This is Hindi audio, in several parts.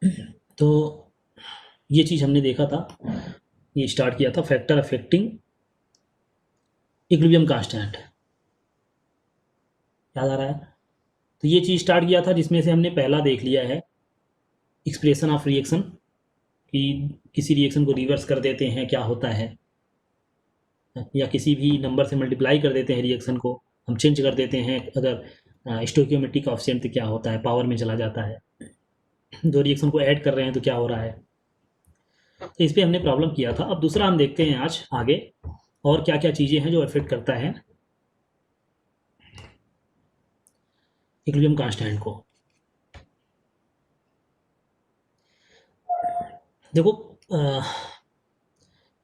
तो ये चीज़ हमने देखा था, ये स्टार्ट किया था फैक्टर अफेक्टिंग इक्विलिब्रियम कांस्टेंट, याद आ रहा है? तो ये चीज़ स्टार्ट किया था जिसमें से हमने पहला देख लिया है एक्सप्रेशन ऑफ रिएक्शन, कि किसी रिएक्शन को रिवर्स कर देते हैं क्या होता है, या किसी भी नंबर से मल्टीप्लाई कर देते हैं रिएक्शन को, हम चेंज कर देते हैं अगर स्टोइकियोमेट्रिक कोएफिशिएंट क्या होता है, पावर में चला जाता है, दो रिएक्शन को ऐड कर रहे हैं तो क्या हो रहा है। तो इस पर हमने प्रॉब्लम किया था। अब दूसरा हम देखते हैं आज आगे और क्या क्या चीज़ें हैं जो अफेक्ट करता है इक्विलिब्रियम कांस्टेंट को। देखो,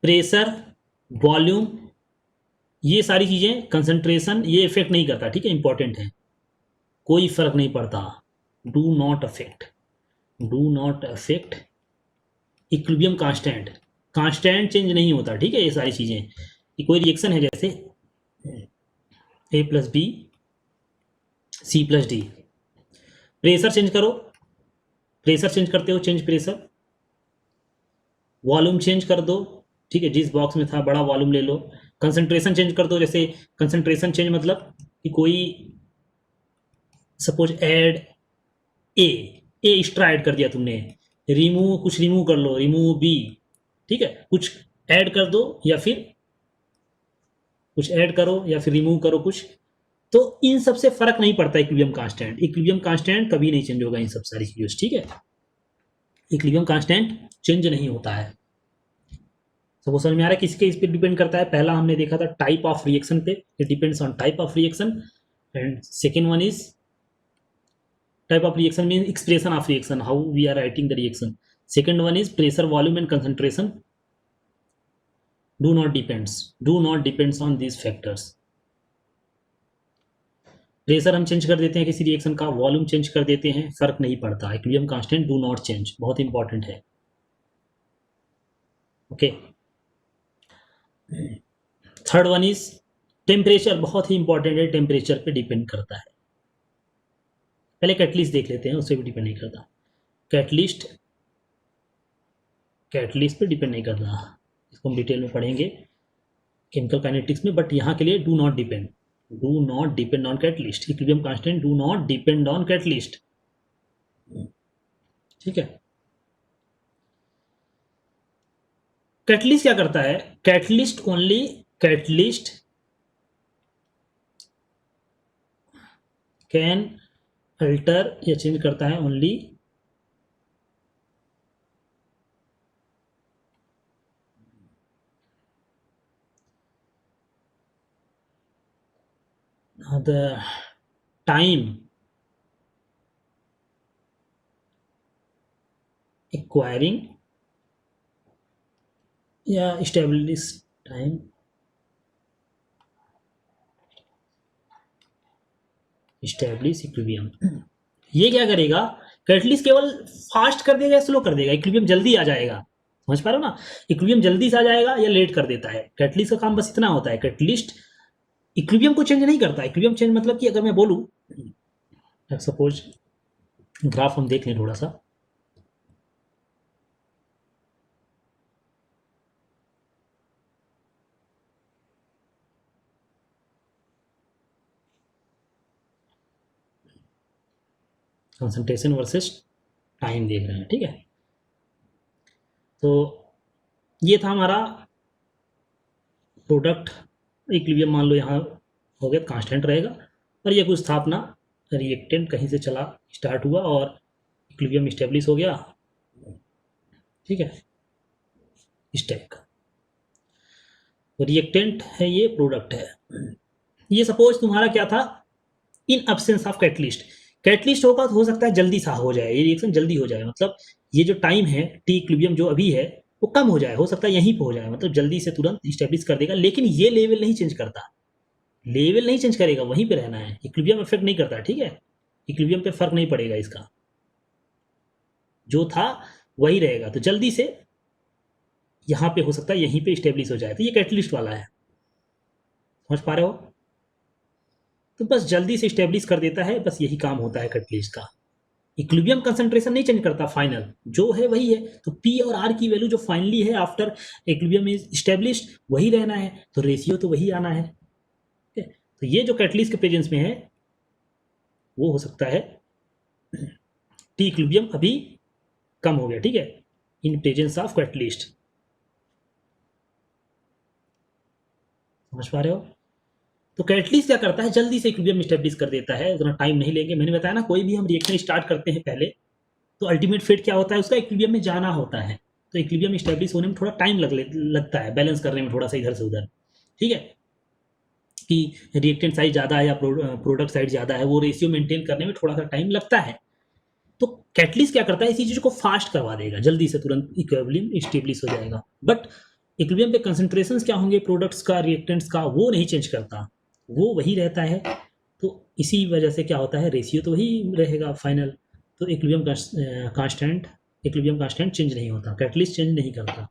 प्रेशर, वॉल्यूम, ये सारी चीज़ें, कंसंट्रेशन, ये इफेक्ट नहीं करता, ठीक है, इंपॉर्टेंट है, कोई फर्क नहीं पड़ता, do not affect equilibrium constant, constant change नहीं होता, ठीक है। ये सारी चीज़ें, ये कोई रिएक्शन है जैसे A plus B C plus D, pressure change करो, प्रेशर चेंज करते हो, चेंज प्रेशर, वॉल्यूम चेंज कर दो, ठीक है, जिस बॉक्स में था बड़ा वॉल्यूम ले लो, कंसंट्रेशन चेंज कर दो, जैसे कंसंट्रेशन चेंज मतलब कि कोई suppose add a extra add कर दिया तुमने, रिमूव, कुछ रिमूव कर लो, रिमूव बी, ठीक है, कुछ ऐड कर दो या फिर कुछ ऐड करो या फिर रिमूव करो कुछ, तो इन सब से फर्क नहीं पड़ता इक्विलिब्रियम कांस्टेंट, इक्विलिब्रियम कांस्टेंट कभी नहीं चेंज होगा इन सब सारी चीजों से, ठीक है, इक्विलिब्रियम कांस्टेंट चेंज नहीं होता है। सबको समझ में आ रहा है किसके इस पे डिपेंड करता है? पहला हमने देखा था टाइप ऑफ रिएक्शन पे, it depends on type of reaction, and second one is type of reaction means expression of reaction, how we are writing the reaction. Second one is pressure, volume and concentration do not depends on these factors. Pressure हम चेंज कर देते हैं किसी रिएक्शन का, वॉल्यूम चेंज कर देते हैं, फर्क नहीं पड़ता, equilibrium constant do not change, बहुत इंपॉर्टेंट है, okay. Third one is temperature, बहुत ही इंपॉर्टेंट है, टेम्परेचर पे डिपेंड करता है। पहले कैटलिस्ट देख लेते हैं, उससे भी डिपेंड नहीं करता, कैटलिस्ट पे डिपेंड नहीं करता, इसको हम डिटेल में पढ़ेंगे केमिकल काइनेटिक्स में, बट यहाँ के लिए do not depend on catalyst, equilibrium constant do not depend on catalyst, ठीक है। कैटलिस्ट क्या करता है? कैटलिस्ट कैन अल्टर या चेंज करता है ओनली the time acquiring या establish time establish इक्विलिब्रियम। ये क्या करेगा? कैटलिस्ट केवल फास्ट कर देगा या स्लो कर देगा? इक्विलिब्रियम जल्दी आ जाएगा, समझ पा रहे हो ना? इक्विलिब्रियम जल्दी से आ जाएगा या लेट कर देता है, कैटलिस्ट का काम बस इतना होता है। कैटलिस्ट इक्विलिब्रियम को चेंज नहीं करता। इक्विलिब्रियम चेंज मतलब कि अगर मैं बोलूं, सपोज ग्राफ हम देख लें थोड़ा सा, कंसंट्रेशन वर्सेस टाइम देख रहे हैं, ठीक है। तो ये था हमारा प्रोडक्ट, इक्विलिब्रियम मान लो यहाँ हो गया, कांस्टेंट रहेगा, और ये कुछ था अपना रिएक्टेंट कहीं से चला स्टार्ट हुआ और इक्विलिब्रियम स्टेब्लिश हो गया, ठीक है, इस टाइप का। तो रिएक्टेंट है, ये प्रोडक्ट है। ये सपोज तुम्हारा क्या था, इन अब्सेंस ऑफ कैटलिस्ट, कैटलिस्ट होगा तो हो सकता है जल्दी सा हो जाए, ये रिएक्शन जल्दी हो जाए, मतलब ये जो टाइम है टी इक्विलिब्रियम जो अभी है वो कम हो जाए, हो सकता है यहीं पे हो जाए, मतलब जल्दी से तुरंत स्टेब्लिश कर देगा, लेकिन ये लेवल नहीं चेंज करता, लेवल नहीं चेंज करेगा, वहीं पे रहना है, इक्विलिब्रियम इफेक्ट नहीं करता, ठीक है, इक्विलिब्रियम पे फर्क नहीं पड़ेगा इसका, जो था वही रहेगा। तो जल्दी से यहाँ पे हो सकता है यहीं पे स्टेब्लिश हो जाए, तो ये कैटलिस्ट वाला है, समझ पा रहे हो? तो बस जल्दी से स्टेब्लिश कर देता है, बस यही काम होता है कैटलिस्ट का। इक्विलिब्रियम कंसंट्रेशन नहीं चेंज करता, फाइनल जो है वही है। तो पी और आर की वैल्यू जो फाइनली है आफ्टर इक्विलिब्रियम इज स्टेब्लिश्ड वही रहना है, तो रेशियो तो वही आना है। ठीक है, तो ये जो कैटलिस्ट के प्रेजेंस में है वो हो सकता है टी इक्विलिब्रियम अभी कम हो गया, ठीक है, इन प्रेजेंस ऑफ कैटलिस्ट। समझ पा रहे हो? तो कैटलिस्ट क्या करता है, जल्दी से इक्विलिब्रियम स्टेब्लिश कर देता है, उतना टाइम नहीं लेंगे। मैंने बताया ना, कोई भी हम रिएक्शन स्टार्ट करते हैं पहले तो अल्टीमेट फेट क्या होता है, उसका इक्विलिब्रियम में जाना होता है। तो इक्विलिब्रियम स्टेब्लिश होने में थोड़ा टाइम लगता है, बैलेंस करने में थोड़ा सा इधर से उधर। ठीक है, कि रिएक्टेंट साइज ज़्यादा है या प्रोडक्ट साइज ज़्यादा है, वो रेशियो मेंटेन करने में थोड़ा सा टाइम लगता है। तो कैटलिस्ट क्या करता है, इसी चीज़ को फास्ट करवा देगा, जल्दी से तुरंत इक्विलिब्रियम स्टेब्लिश हो जाएगा। बट इक्विलिब्रियम पे कंसंट्रेशंस क्या होंगे प्रोडक्ट्स का, रिएक्टेंट्स का, वो नहीं चेंज करता, वो वही रहता है। तो इसी वजह से क्या होता है, रेशियो तो वही रहेगा फाइनल। तो equilibrium constant, equilibrium constant change नहीं होता, कैटलिस्ट चेंज नहीं करता,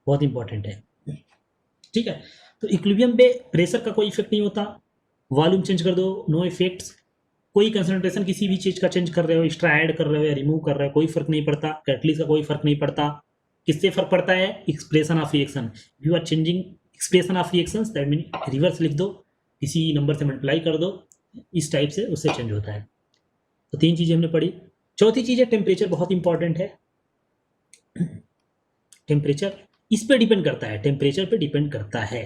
बहुत इंपॉर्टेंट है। ठीक है, तो इक्विलिब्रियम पे प्रेशर का कोई इफेक्ट नहीं होता, वॉल्यूम चेंज कर दो नो इफेक्ट्स, कोई कंसंट्रेशन किसी भी चीज़ का चेंज कर रहे हो, एक्स्ट्रा ऐड कर रहे हो या रिमूव कर रहे हो, कोई फर्क नहीं पड़ता। कैटलिस्ट का कोई फर्क नहीं पड़ता। किससे फर्क पड़ता है, expression of reaction. You are changing expression of reactions, that mean reverse लिख दो, इसी नंबर से मल्टीप्लाई कर दो, इस टाइप से उससे चेंज होता है। तो तीन चीज़ें हमने पढ़ी। चौथी चीज़ है टेम्परेचर, बहुत इंपॉर्टेंट है। टेम्परेचर इस पे डिपेंड करता है, टेम्परेचर पे डिपेंड करता है।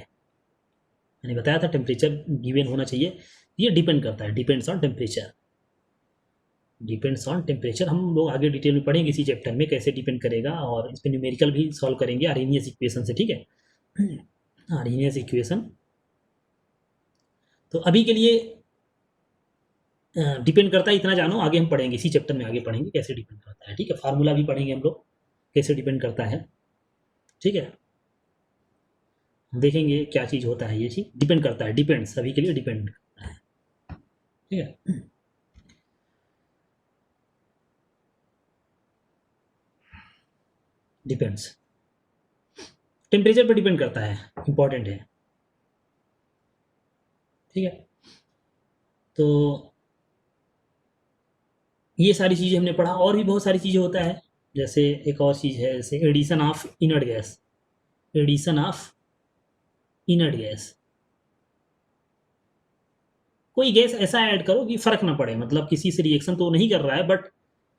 मैंने बताया था टेम्परेचर गिवन होना चाहिए, ये डिपेंड करता है, depends on temperature, depends on temperature. हम लोग आगे डिटेल में पढ़ेंगे इसी चैप्टर में कैसे डिपेंड करेगा, और इस पर न्यूमेरिकल भी सॉल्व करेंगे आर्हेनियस इक्वेशन से। ठीक है, आर्हेनियस इक्वेशन। तो अभी के लिए डिपेंड करता है इतना जानो, आगे हम पढ़ेंगे इसी चैप्टर में, आगे पढ़ेंगे कैसे डिपेंड करता है। ठीक है, फार्मूला भी पढ़ेंगे हम लोग कैसे डिपेंड करता है। ठीक है, देखेंगे क्या चीज़ होता है, ये चीज़ डिपेंड करता है, डिपेंड्स अभी के लिए डिपेंड करता है। ठीक है, डिपेंड्स टेम्परेचर पर डिपेंड करता है, इंपॉर्टेंट है। ठीक है, तो ये सारी चीज़ें हमने पढ़ा, और भी बहुत सारी चीज़ें होता है। जैसे एक और चीज़ है, जैसे addition of inert gas, addition of inert gas. कोई गैस ऐसा ऐड करो कि फर्क ना पड़े, मतलब किसी से रिएक्शन तो नहीं कर रहा है, बट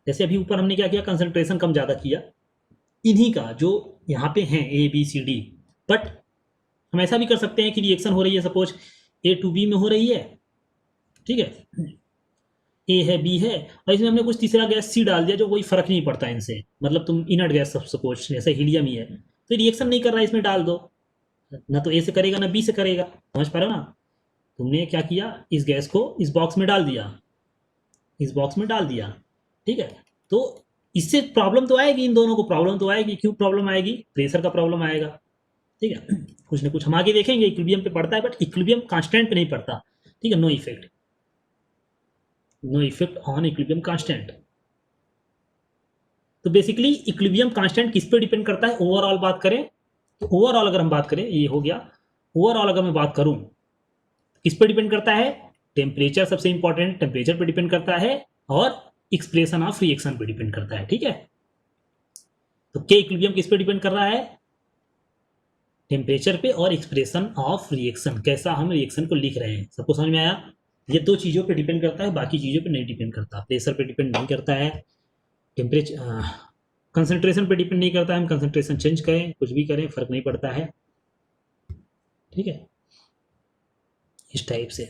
जैसे अभी ऊपर हमने क्या किया, कंसंट्रेशन कम ज़्यादा किया इन्हीं का जो यहाँ पे हैं A B C D. But हम ऐसा भी कर सकते हैं कि रिएक्शन हो रही है, सपोज ए टू बी में हो रही है, ठीक है, ए है बी है, और इसमें हमने कुछ तीसरा गैस सी डाल दिया जो कोई फर्क नहीं पड़ता इनसे, मतलब तुम इनर्ट गैस सपोज जैसे हीलियम ही है, तो रिएक्शन नहीं कर रहा है, इसमें डाल दो, ना तो ए से करेगा ना बी से करेगा। समझ पा रहे हो ना? तुमने क्या किया, इस गैस को इस बॉक्स में डाल दिया, इस बॉक्स में डाल दिया, ठीक है, तो इससे प्रॉब्लम तो आएगी, इन दोनों को प्रॉब्लम तो आएगी। क्यों प्रॉब्लम आएगी, प्रेशर का प्रॉब्लम आएगा। ठीक है, कुछ ना कुछ हम आगे देखेंगे, इक्विलिब्रियम पे पड़ता है, बट इक्विलिब्रियम कांस्टेंट पे नहीं पड़ता। ठीक है, no effect, no effect on equilibrium constant. तो बेसिकली इक्विलिब्रियम कांस्टेंट किस पे डिपेंड करता है, ओवरऑल बात करें तो, ओवरऑल अगर हम बात करें, ये हो गया, ओवरऑल अगर मैं बात करूं किस पे डिपेंड करता है, टेम्परेचर सबसे इंपॉर्टेंट, टेम्परेचर पे डिपेंड करता है, और एक्सप्रेशन ऑफ रिएक्शन पे डिपेंड करता है। ठीक है, तो के इक्विलिब्रियम किस पे डिपेंड कर रहा है, टेम्परेचर पे और एक्सप्रेशन ऑफ रिएक्शन, कैसा हम रिएक्शन को लिख रहे हैं। सबको समझ में आया? ये दो चीज़ों पे डिपेंड करता है, बाकी चीज़ों पे नहीं डिपेंड करता। प्रेशर पे डिपेंड नहीं करता है, टेम्परेचर कंसंट्रेशन पे डिपेंड नहीं करता है, हम कंसंट्रेशन चेंज करें कुछ भी करें फर्क नहीं पड़ता है। ठीक है, इस टाइप से।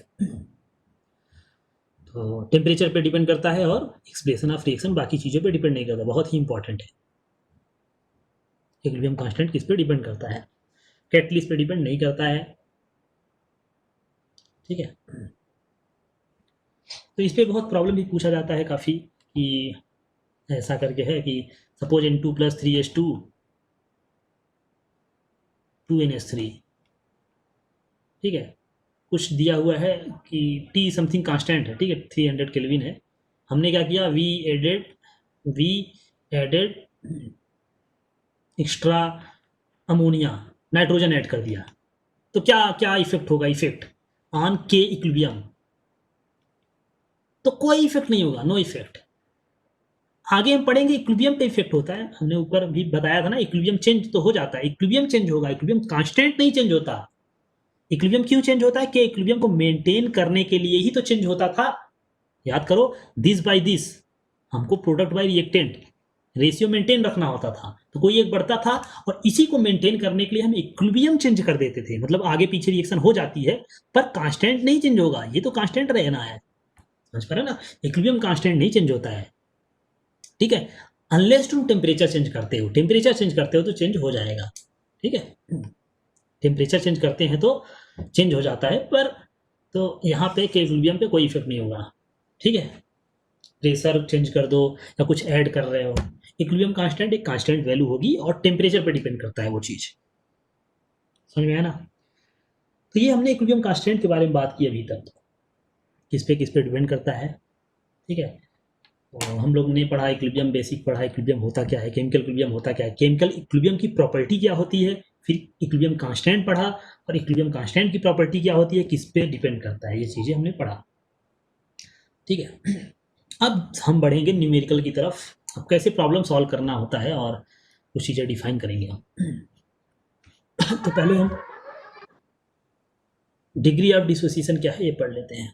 तो टेम्परेचर पे डिपेंड करता है और एक्सप्रेशन ऑफ रिएक्शन बाकी चीज़ों पे डिपेंड नहीं करता, बहुत ही इंपॉर्टेंट है। इक्विलिब्रियम कांस्टेंट किस पे डिपेंड करता है, कैटलिस्ट पे डिपेंड नहीं करता है। ठीक है, तो इस पे बहुत प्रॉब्लम भी पूछा जाता है काफ़ी, कि ऐसा करके है कि सपोज N2+3H2 2NH3, ठीक है, कुछ दिया हुआ है कि T समथिंग कांस्टेंट है, ठीक है, 300 केल्विन है। हमने क्या किया, we added extra ammonia, nitrogen add कर दिया, तो क्या क्या इफेक्ट होगा, इफेक्ट ऑन के इक्विलिब्रियम, तो कोई इफेक्ट नहीं होगा, नो इफेक्ट। आगे हम पढ़ेंगे इक्विलिब्रियम पे इफेक्ट होता है, हमने ऊपर भी बताया था ना, इक्विलिब्रियम चेंज तो हो जाता है, इक्विलिब्रियम चेंज होगा, इक्विलिब्रियम कांस्टेंट नहीं चेंज होता। इक्विलिब्रियम क्यों चेंज होता है कि इक्विलिब्रियम को मेंटेन करने के लिए ही तो चेंज होता था। याद करो, दिस बाय दिस, हमको product bye reactant ratio maintain रखना होता था, तो कोई एक बढ़ता था और इसी को मेंटेन करने के लिए हम इक्विलिब्रियम चेंज कर देते थे, मतलब आगे पीछे रिएक्शन हो जाती है पर कांस्टेंट नहीं चेंज होगा, ये तो कांस्टेंट रहना है, समझ पा रहे ना, इक्विलिब्रियम कांस्टेंट नहीं चेंज होता है, ठीक है, अनलेस तुम टेम्परेचर चेंज करते हो, टेम्परेचर चेंज करते हो तो चेंज हो जाएगा, ठीक है, टेम्परेचर चेंज करते हैं तो चेंज हो जाता है, पर तो यहाँ पे इक्विलिब्रियम पे कोई इफेक्ट नहीं होगा, ठीक है, प्रेशर चेंज कर दो या कुछ ऐड कर रहे हो, इक्विलिब्रियम कांस्टेंट एक कांस्टेंट वैल्यू होगी और टेम्परेचर पे डिपेंड करता है वो चीज़, समझ में आया ना। तो ये हमने इक्विलिब्रियम कांस्टेंट के बारे में बात की अभी तक, किस पे डिपेंड करता है, ठीक है, तो हम लोग ने पढ़ा इक्विलिब्रियम, बेसिक पढ़ा इक्विलिब्रियम होता क्या है, केमिकल इक्विलिब्रियम होता क्या है, केमिकल इक्विलिब्रियम की प्रॉपर्टी क्या होती है, फिर इक्विलिब्रियम कांस्टेंट पढ़ा और इक्विलिब्रियम कांस्टेंट की प्रॉपर्टी क्या होती है, किस पे डिपेंड करता है, ये चीज़ें हमने पढ़ा, ठीक है। अब हम बढ़ेंगे न्यूमेरिकल की तरफ, अब कैसे प्रॉब्लम सॉल्व करना होता है और कुछ चीज़ें डिफाइन करेंगे हम। तो पहले हम डिग्री ऑफ डिसोसिएशन क्या है ये पढ़ लेते हैं।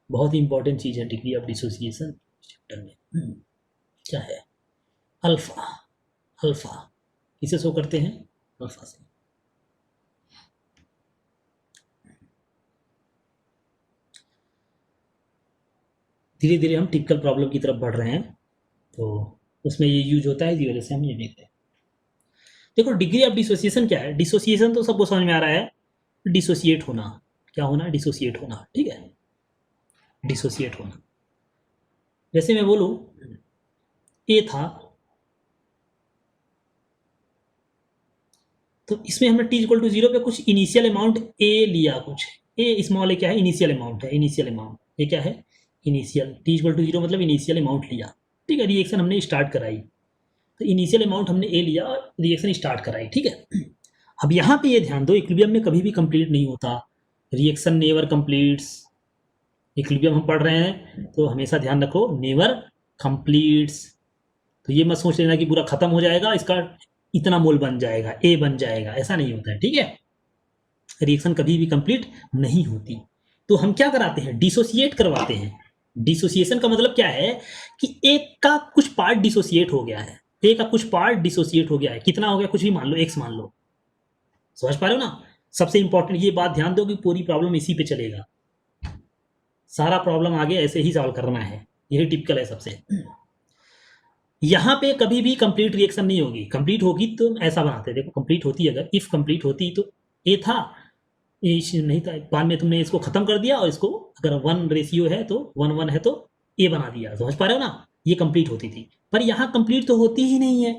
बहुत ही इंपॉर्टेंट चीज़ है डिग्री ऑफ डिसोसिएशन चैप्टर में। क्या है, अल्फा, अल्फा किसे शो करते हैं, अल्फा से। धीरे धीरे हम टिपिकल प्रॉब्लम की तरफ बढ़ रहे हैं, तो उसमें ये यूज होता है, इसी वजह से हम ये देख रहे हैं। देखो डिग्री ऑफ डिसोसिएशन क्या है, डिसोसिएशन तो सबको समझ में आ रहा है, डिसोसिएट होना, क्या होना, डिसोसिएट होना, ठीक है, डिसोसिएट होना। जैसे मैं बोलूं ए था, तो इसमें हमने टी इक्वल टू 0 पे कुछ इनिशियल अमाउंट ए लिया, कुछ ए स्मॉल ए क्या है, इनिशियल अमाउंट है, इनिशियल अमाउंट ये क्या है, इनिशियल, टी इक्वल टू 0 मतलब इनिशियल अमाउंट लिया, ठीक है, रिएक्शन हमने स्टार्ट कराई, तो इनिशियल अमाउंट हमने ए लिया और रिएक्शन स्टार्ट कराई, ठीक है। अब यहाँ पे ये ध्यान दो, इक्विलिब्रियम में कभी भी कंप्लीट नहीं होता, रिएक्शन नेवर कंप्लीट्स, इक्विलिब्रियम हम पढ़ रहे हैं तो हमेशा ध्यान रखो नेवर कंप्लीट्स, तो ये मत सोच लेना कि पूरा खत्म हो जाएगा, इसका इतना मोल बन जाएगा, ए बन जाएगा, ऐसा नहीं होता है, ठीक है, रिएक्शन कभी भी कंप्लीट नहीं होती। तो हम क्या कराते हैं, डिसोसिएट करवाते हैं। डिसोसिएशन का मतलब क्या है कि एक का कुछ पार्ट डिसोसिएट हो गया है, ए का कुछ पार्ट डिसोसिएट हो गया है, कितना हो गया, कुछ भी मान लो, एक्स मान लो, समझ पा रहे हो ना। सबसे इंपॉर्टेंट ये बात ध्यान दो कि पूरी प्रॉब्लम इसी पे चलेगा, सारा प्रॉब्लम आगे ऐसे ही सॉल्व करना है, यही टिपिकल है सबसे। यहाँ पे कभी भी कंप्लीट रिएक्शन नहीं होगी, कंप्लीट होगी तो ऐसा बनाते हैं, देखो कंप्लीट होती अगर, इफ कंप्लीट होती तो ए था, ये नहीं था, बाद में तुमने इसको खत्म कर दिया और इसको अगर 1 रेशियो है तो 1:1 है तो ए बना दिया, समझ पा रहे हो ना, ये कंप्लीट होती थी, पर यहाँ कंप्लीट तो होती ही नहीं है,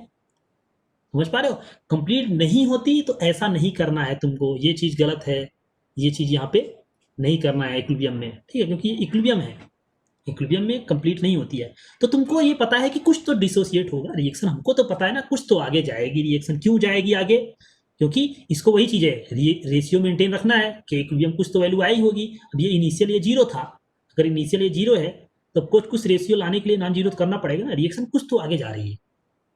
समझ पा रहे हो, कंप्लीट नहीं होती तो ऐसा नहीं करना है तुमको, ये चीज़ गलत है, ये चीज़ यहाँ पे नहीं करना है इक्विलिब्रियम में, ठीक है, क्योंकि ये इक्विलिब्रियम है, इक्विलिब्रियम में कंप्लीट नहीं होती है, तो तुमको ये पता है कि कुछ तो डिसोसिएट होगा रिएक्शन, हमको तो पता है ना, कुछ तो आगे जाएगी रिएक्शन, क्यों जाएगी आगे, क्योंकि इसको वही चीज़ है, रेशियो मेंटेन रखना है कि इक्विलिब्रियम कुछ तो वैल्यू आई होगी, अब ये इनिशियल ये 0 था, अगर इनिशियल ये 0 है तो कुछ रेशियो लाने के लिए नॉन जीरो करना पड़ेगा ना, रिएक्शन कुछ तो आगे जा रही है,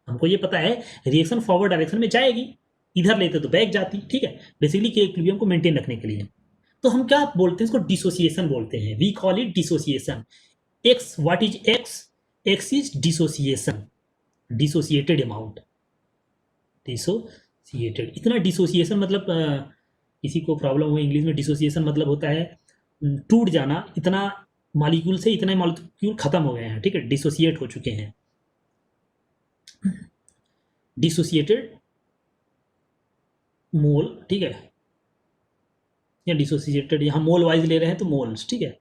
हमको ये पता है रिएक्शन फॉरवर्ड डायरेक्शन में जाएगी, इधर लेते तो बैक जाती, ठीक है, बेसिकली के इक्विलिब्रियम को मेंटेन रखने के लिए। तो हम क्या बोलते हैं इसको, डिसोसिएशन बोलते हैं, we call it dissociation. X, what is X, X is dissociation, dissociated amount, dissociated, इतना डिसोसिएशन मतलब किसी को प्रॉब्लम हो इंग्लिश में, डिसोसिएशन मतलब होता है टूट जाना, इतना मॉलिक्यूल से इतने मॉलिक्यूल खत्म हो गए हैं, ठीक है, डिसोसिएट हो चुके हैं, डिसोसिएटेड मोल, ठीक है, या डिसोसिएटेड, यहाँ मोल वाइज ले रहे हैं तो मोल्स, ठीक है,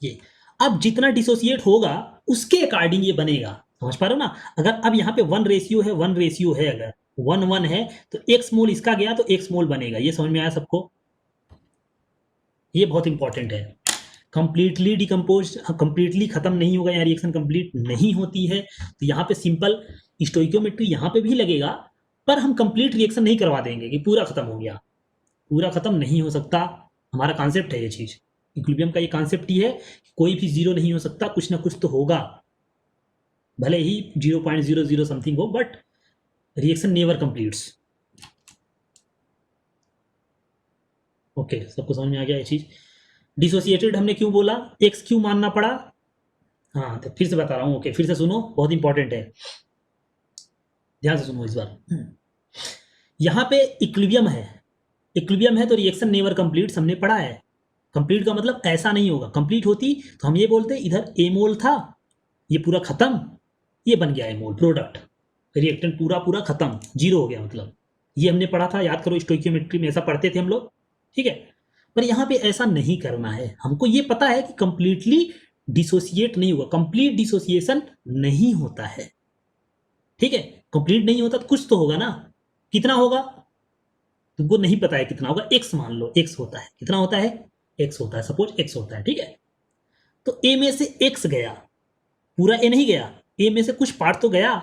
ये अब जितना डिसोसिएट होगा उसके अकॉर्डिंग ये बनेगा, समझ पा रहे हो ना। अगर अब यहाँ पे 1 रेशियो है, 1 रेशियो है, अगर 1:1 है तो एक्स मोल इसका गया तो एक्स मोल बनेगा, ये समझ में आया सबको, ये बहुत इंपॉर्टेंट है। कंप्लीटली डिकम्पोज, कंप्लीटली खत्म नहीं होगा, यहाँ रिएक्शन कंप्लीट नहीं होती है, तो यहाँ पे सिंपल स्टोइकियोमेट्री यहाँ पे भी लगेगा पर हम कंप्लीट रिएक्शन नहीं करवा देंगे कि पूरा खत्म हो गया, पूरा खत्म नहीं हो सकता। हमारा कॉन्सेप्ट है ये चीज, इक्विलिब्रियम का ये कॉन्सेप्ट ही है कि कोई भी जीरो नहीं हो सकता, कुछ ना कुछ तो होगा, भले ही 0.00 समथिंग हो, but reaction never completes. Okay, सबको समझ में आ गया ये चीज। डिसोसिएटेड हमने क्यों बोला, एक्स क्यों मानना पड़ा? हाँ, तो फिर से बता रहा हूँ, ओके फिर से सुनो, बहुत इंपॉर्टेंट है, ध्यान से सुनो इस बार। यहाँ पे इक्विलिब्रियम है, इक्विलिब्रियम है तो रिएक्शन नेवर कंप्लीट्स हमने पढ़ा है। कंप्लीट का मतलब ऐसा नहीं होगा, कंप्लीट होती तो हम ये बोलते इधर ए मोल था, ये पूरा खत्म, ये बन गया ए मोल प्रोडक्ट, रिएक्टेंट पूरा पूरा खत्म, जीरो हो गया मतलब। ये हमने पढ़ा था, याद करो स्टोइकियोमेट्री में ऐसा पढ़ते थे हम लोग, ठीक है। पर यहाँ पे ऐसा नहीं करना है, हमको ये पता है कि कंप्लीटली डिसोसिएट नहीं हुआ, कंप्लीट डिसोसिएशन नहीं होता है, ठीक है। कंप्लीट नहीं होता तो कुछ तो होगा ना, कितना होगा तुमको नहीं पता है कितना होगा, एक्स मान लो, एक्स होता है, कितना होता है, एक्स होता है, सपोज एक्स होता है, ठीक है। तो ए में से एक्स गया, पूरा ए नहीं गया, ए में से कुछ पार्ट तो गया,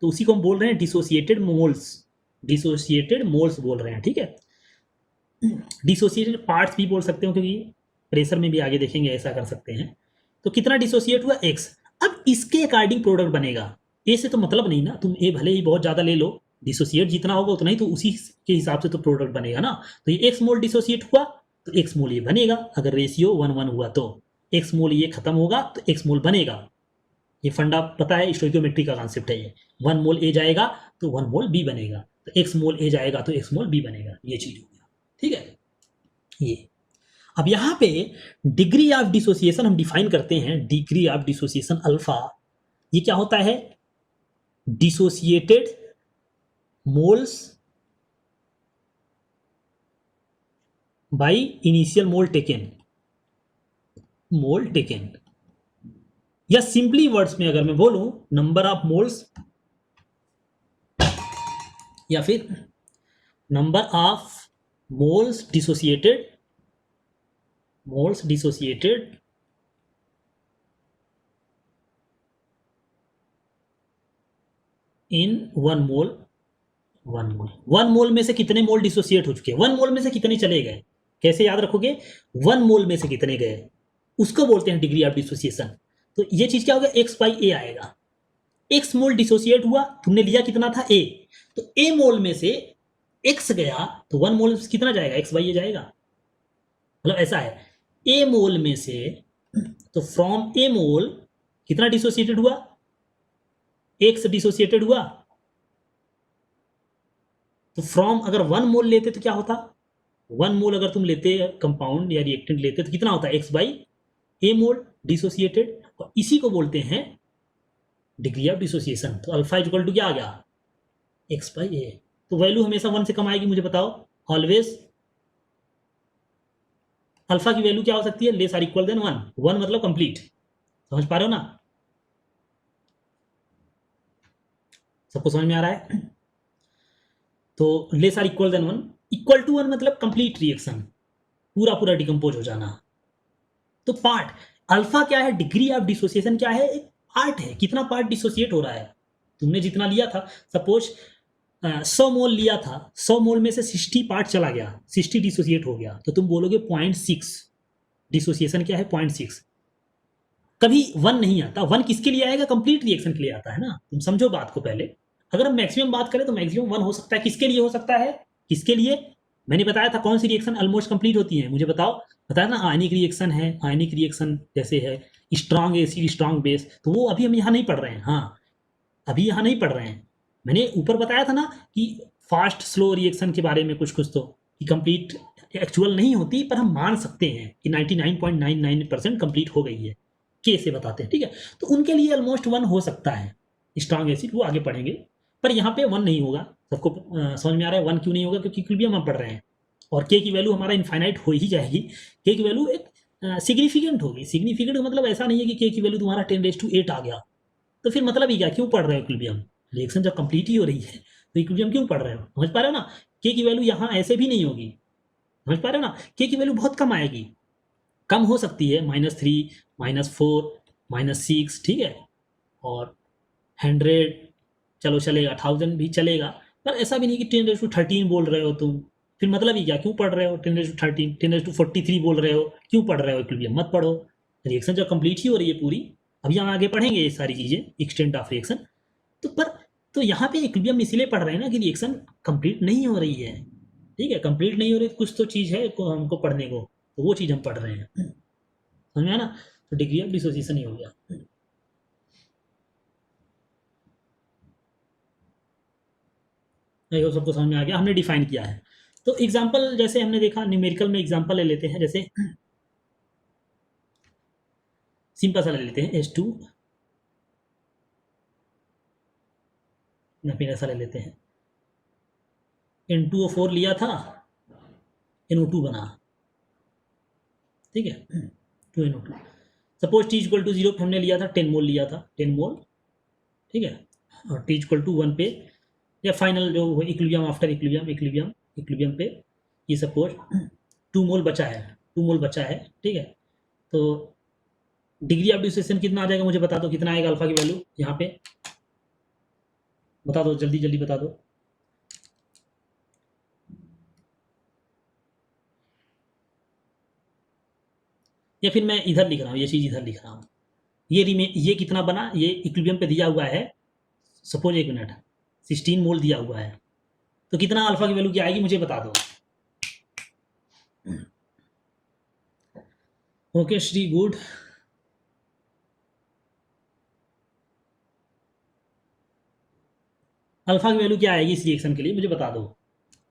तो उसी को हम बोल रहे हैं डिसोसिएटेड मोल्स, डिसोसिएटेड मोल्स बोल रहे हैं, ठीक है। डिसोसिएटेड पार्ट्स भी बोल सकते हो, क्योंकि प्रेशर में भी आगे देखेंगे ऐसा कर सकते हैं। तो कितना डिसोसिएट हुआ, एक्स। अब इसके अकॉर्डिंग प्रोडक्ट बनेगा, ए से तो मतलब नहीं ना, तुम ए भले ही बहुत ज़्यादा ले लो, डिसोसिएट जितना होगा उतना ही तो उसी के हिसाब से तो प्रोडक्ट बनेगा ना। तो ये एक्स मोल डिसोसिएट हुआ तो एक्स मोल ये बनेगा, अगर रेशियो 1:1 हुआ तो एक्स मोल ये खत्म होगा तो एक्स मोल बनेगा। ये फंडा पता है, स्टोइकियोमेट्री का कॉन्सेप्ट है ये, 1 मोल ए जाएगा तो 1 मोल बी बनेगा, तो एक्स मोल ए जाएगा तो एक्स मोल बी बनेगा, ये चीज हो गया, ठीक है। ये अब यहाँ पे डिग्री ऑफ डिसोसिएशन हम डिफाइन करते हैं, डिग्री ऑफ डिसोसिएशन अल्फा, ये क्या होता है, dissociated moles by initial mole taken, या सिंपली वर्ड्स में अगर मैं बोलूं, नंबर ऑफ मोल्स या फिर नंबर ऑफ मोल्स डिसोसिएटेड इन 1 मोल में से कितने मोल डिसोसिएट हो चुके हैं, 1 मोल में से कितने चले गए, कैसे याद रखोगे, 1 मोल में से कितने गए, उसको बोलते हैं डिग्री ऑफ डिसोसिएशन। तो ये चीज क्या होगा, एक्स बाई ए आएगा, एक्स मोल डिसोसिएट हुआ, तुमने लिया कितना था ए, तो ए मोल में से एक्स गया तो 1 मोल कितना जाएगा, एक्स बाई ए जाएगा, मतलब ऐसा है। ए मोल में से, तो फ्रॉम ए मोल कितना डिसोसिएटेड हुआ, एक्स डिसोसिएटेड हुआ, तो फ्रॉम अगर 1 मोल लेते तो क्या होता, 1 मोल अगर तुम लेते कंपाउंड या रिएक्टेंट लेते तो कितना होता है, x by A mole dissociated, और इसी को बोलते हैं डिग्री ऑफ डिसोसिएशन। तो अल्फा इक्वल टू क्या आ गया, एक्स बाई ए। तो वैल्यू हमेशा 1 से कम आएगी, मुझे बताओ, ऑलवेज अल्फा की वैल्यू क्या हो सकती है, लेस आर इक्वल देन 1, 1 मतलब कंप्लीट, समझ पा रहे हो ना, सबको समझ में आ रहा है। तो less or equal than 1, equal to 1 मतलब कंप्लीट रिएक्शन, पूरा पूरा डिकम्पोज हो जाना। तो पार्ट अल्फा क्या है, डिग्री ऑफ डिसोसिएशन क्या है, एक पार्ट है, कितना पार्ट डिसोसिएट हो रहा है, तुमने जितना लिया था, सपोज 100 मोल लिया था, 100 मोल में से 60 पार्ट चला गया, 60 डिसोसिएट हो गया, तो तुम बोलोगे 0.6, डिसोसिएशन क्या है 0.6। कभी 1 नहीं आता, 1 किसके लिए आएगा, कंप्लीट रिएक्शन के लिए आता है ना, तुम समझो बात को पहले। अगर हम मैक्सिमम बात करें तो मैक्सिमम 1 हो सकता है, किसके लिए हो सकता है, किसके लिए, मैंने बताया था कौन सी रिएक्शन ऑलमोस्ट कंप्लीट होती है, मुझे बताओ, बताया ना, आयनिक रिएक्शन है, आयनिक रिएक्शन जैसे है स्ट्रांग एसिड स्ट्रांग बेस, तो वो अभी हम यहाँ नहीं पढ़ रहे हैं, हाँ अभी यहाँ नहीं पढ़ रहे हैं। मैंने ऊपर बताया था ना कि फास्ट स्लो रिएक्शन के बारे में कुछ कुछ, तो कि कंप्लीट एक्चुअल नहीं होती, पर हम मान सकते हैं कि 99.99% कंप्लीट हो गई है, के से बताते हैं, ठीक है। तो उनके लिए ऑलमोस्ट 1 हो सकता है स्ट्रांग एसिड, वो आगे पढ़ेंगे, पर यहाँ पे 1 नहीं होगा। सबको समझ में आ रहा है 1 क्यों नहीं होगा, क्योंकि इक्विलिब्रियम हम पढ़ रहे हैं और के की वैल्यू हमारा इनफाइनाइट हो ही जाएगी, के की वैल्यू एक सिग्निफिकेंट होगी, सिग्निफिकेंट मतलब ऐसा नहीं है कि के की वैल्यू तुम्हारा 10⁸ आ गया, तो फिर मतलब ही क्या, क्यों पढ़ रहे हो इक्विलिब्रियम, रिएक्शन जब कंप्लीट ही हो रही है तो इक्विलिब्रियम क्यों पढ़ रहे हो, समझ पा रहे हो ना। के की वैल्यू यहाँ ऐसे भी नहीं होगी, समझ पा रहे हो ना, के की वैल्यू बहुत कम आएगी, कम हो सकती है, -3 -4 -6, ठीक है, और 100 चलो चलेगा, 1000 भी चलेगा, पर ऐसा भी नहीं कि 10⁻13 बोल रहे हो तुम, फिर मतलब ही क्या, क्यों पढ़ रहे हो 10⁻13, 10⁻43 बोल रहे हो, क्यों पढ़ रहे हो इक्विलिब्रियम, मत पढ़ो। रिएक्शन जब कंप्लीट ही हो रही है पूरी, अभी हम आगे पढ़ेंगे ये सारी चीज़ें, एक्सटेंट ऑफ रिएक्शन। तो पर तो यहाँ पे इक्विलिब्रियम इसलिए पढ़ रहे हैं ना कि रिएक्शन कंप्लीट नहीं हो रही है, ठीक है, कंप्लीट नहीं हो रही, कुछ तो चीज़ है हमको पढ़ने को, तो वो चीज़ हम पढ़ रहे हैं, समझ में आया ना। तो डिग्री ऑफ डिसोसिएशन ही हो गया। नहीं, वो सबको समझ में आ गया, हमने डिफाइन किया है। तो एग्जाम्पल जैसे हमने देखा, न्यूमेरिकल में एग्जाम्पल ले लेते हैं, जैसे सिंपल सा ले लेते हैं H2, या फिर ऐसा ले लेते हैं N2O4 लिया था, NO2 बना, ठीक है, 2NO2। Suppose T equal to 0 पे हमने लिया था 10 मोल लिया था, 10 मोल, ठीक है, और T इक्वल टू 1 पे, या फाइनल जो इक्विलिब्रियम आफ्टर इक्विलिब्रियम पे ये सपोज 2 मोल बचा है, 2 मोल बचा है, ठीक है। तो डिग्री ऑफ डिसोसिएशन कितना आ जाएगा, मुझे बता दो, कितना आएगा अल्फा की वैल्यू यहाँ पे, बता दो, जल्दी जल्दी बता दो। या फिर मैं इधर लिख रहा हूँ, ये चीज़ इधर लिख रहा हूँ, ये कितना बना, ये इक्विलिब्रियम पे दिया हुआ है, सपोज 1 मिनट, 16 मोल दिया हुआ है, तो कितना अल्फा की वैल्यू क्या आएगी मुझे बता दो। Okay Shri, good. अल्फा की वैल्यू क्या आएगी इस रिएक्शन के लिए मुझे बता दो।